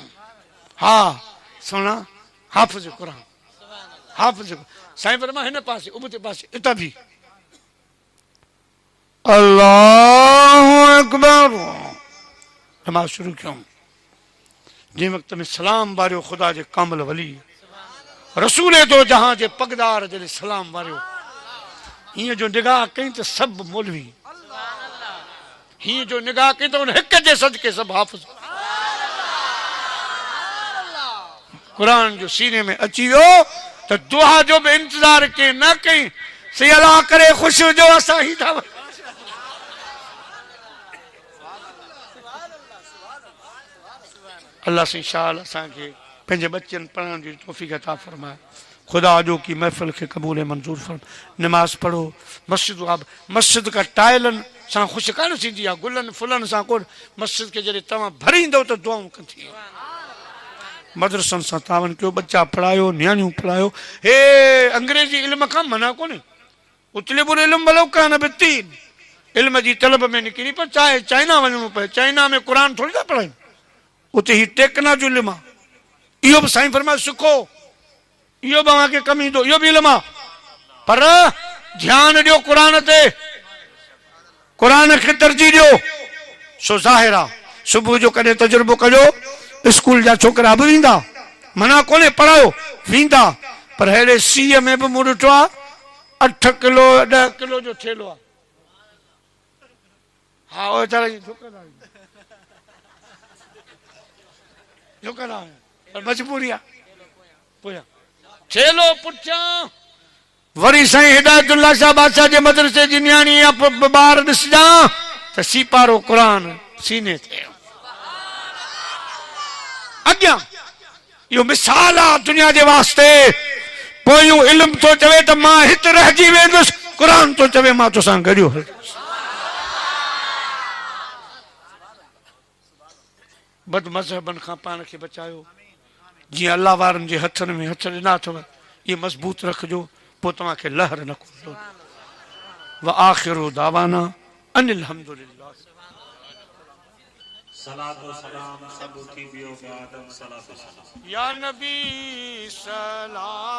हाँ सुना हाफिज़ कुरान हाफिज़ साईं फरमाओ हिन पासे उबते पासे इता भी अल्लाहु अकबर नमाज शुरू कयूं जे वक्त में सलाम वारियो खुदा जे कामिल वली रसूल दो जहां जे पगदार जे सलाम वारियो हीअं जो निगाह कई त सब मौलवी हीअं जो निगाह कई त उन हिक जे सदके सब हाफ़िज़ कुरान जो सीने में अची वियो त दुआ जो भी इंतजार के न कई सही अल्लाह करे खुश जो असां ही था अल्लाह से शाल असांखे पंहिंजे बच्चन पढ़ण जी तौफ़ीक़ अता फरमाए खुदा जो की महफ़िल के कबूल मंजूर फरमा नमाज पढ़ो मस्जिद का टाइलन सां खुश कान थींदी आहे गुलन फुलन सां कोन मस्जिद के जॾहिं तव्हां भरींदव त दुआऊं कंदी मदरसनि सां तावन कयो बच्चा पढ़ायो नियाणियूं पढ़ायो हे अंग्रेजी इल्म खां मना कोन्हे उतलिबुल इल्म वलो कान बित्तीन इल्म जी तलब में निकिरी पर चाहे चाइना वञणो पए चाइना में क़ुरान थोड़ी था पढ़ाइनि उते ही टेकना जो इल्म आहे इहो बि साईं फरमाए सिखो इहो बि अव्हांखे कमु ईंदो इहो बि इल्म आहे पर ध्यानु ॾियो क़ुरान ते क़ुरान खे तरजीह ॾियो सो ज़ाहिर आहे सुबुह जो कॾहिं तजुर्बो कजो स्कूल जा छोकिरा बि वेंदा मना कोन्हे पढ़ायो वेंदा पर अहिड़े सीअ में बि मूं ॾिठो आहे 8 किलो 10 किलो जो थेलो आहे हा उहे झुकंदा पर मजबूरी आहे थेलो पुठियां वरी साईं हिदायतुल्लाह शाह बादशाह जे मदरसे जी नियाणी या ॿार ॾिसजां त सीपारो क़ुरान सीने ते अॻियां इहो मिसाल आहे दुनिया जे वास्ते पोयूं इल्म तो चवे त मां हिते रहिजी वेंदुसि क़ुरान तो चवे मां तोसां गॾियो हलंदुसि बद मज़हबन खां पाण खे बचायो जीअं अल्लाह वारनि जे हथनि में हथ ॾिना अथव इहे मज़बूत रखिजो पोइ तव्हांखे लहर न खुलंदो व आख़िरु दावाना अनिल हम्दुलिल्लाह सलातो सलाम सब की बियो आदम सलातो सलाम या नबी सलाम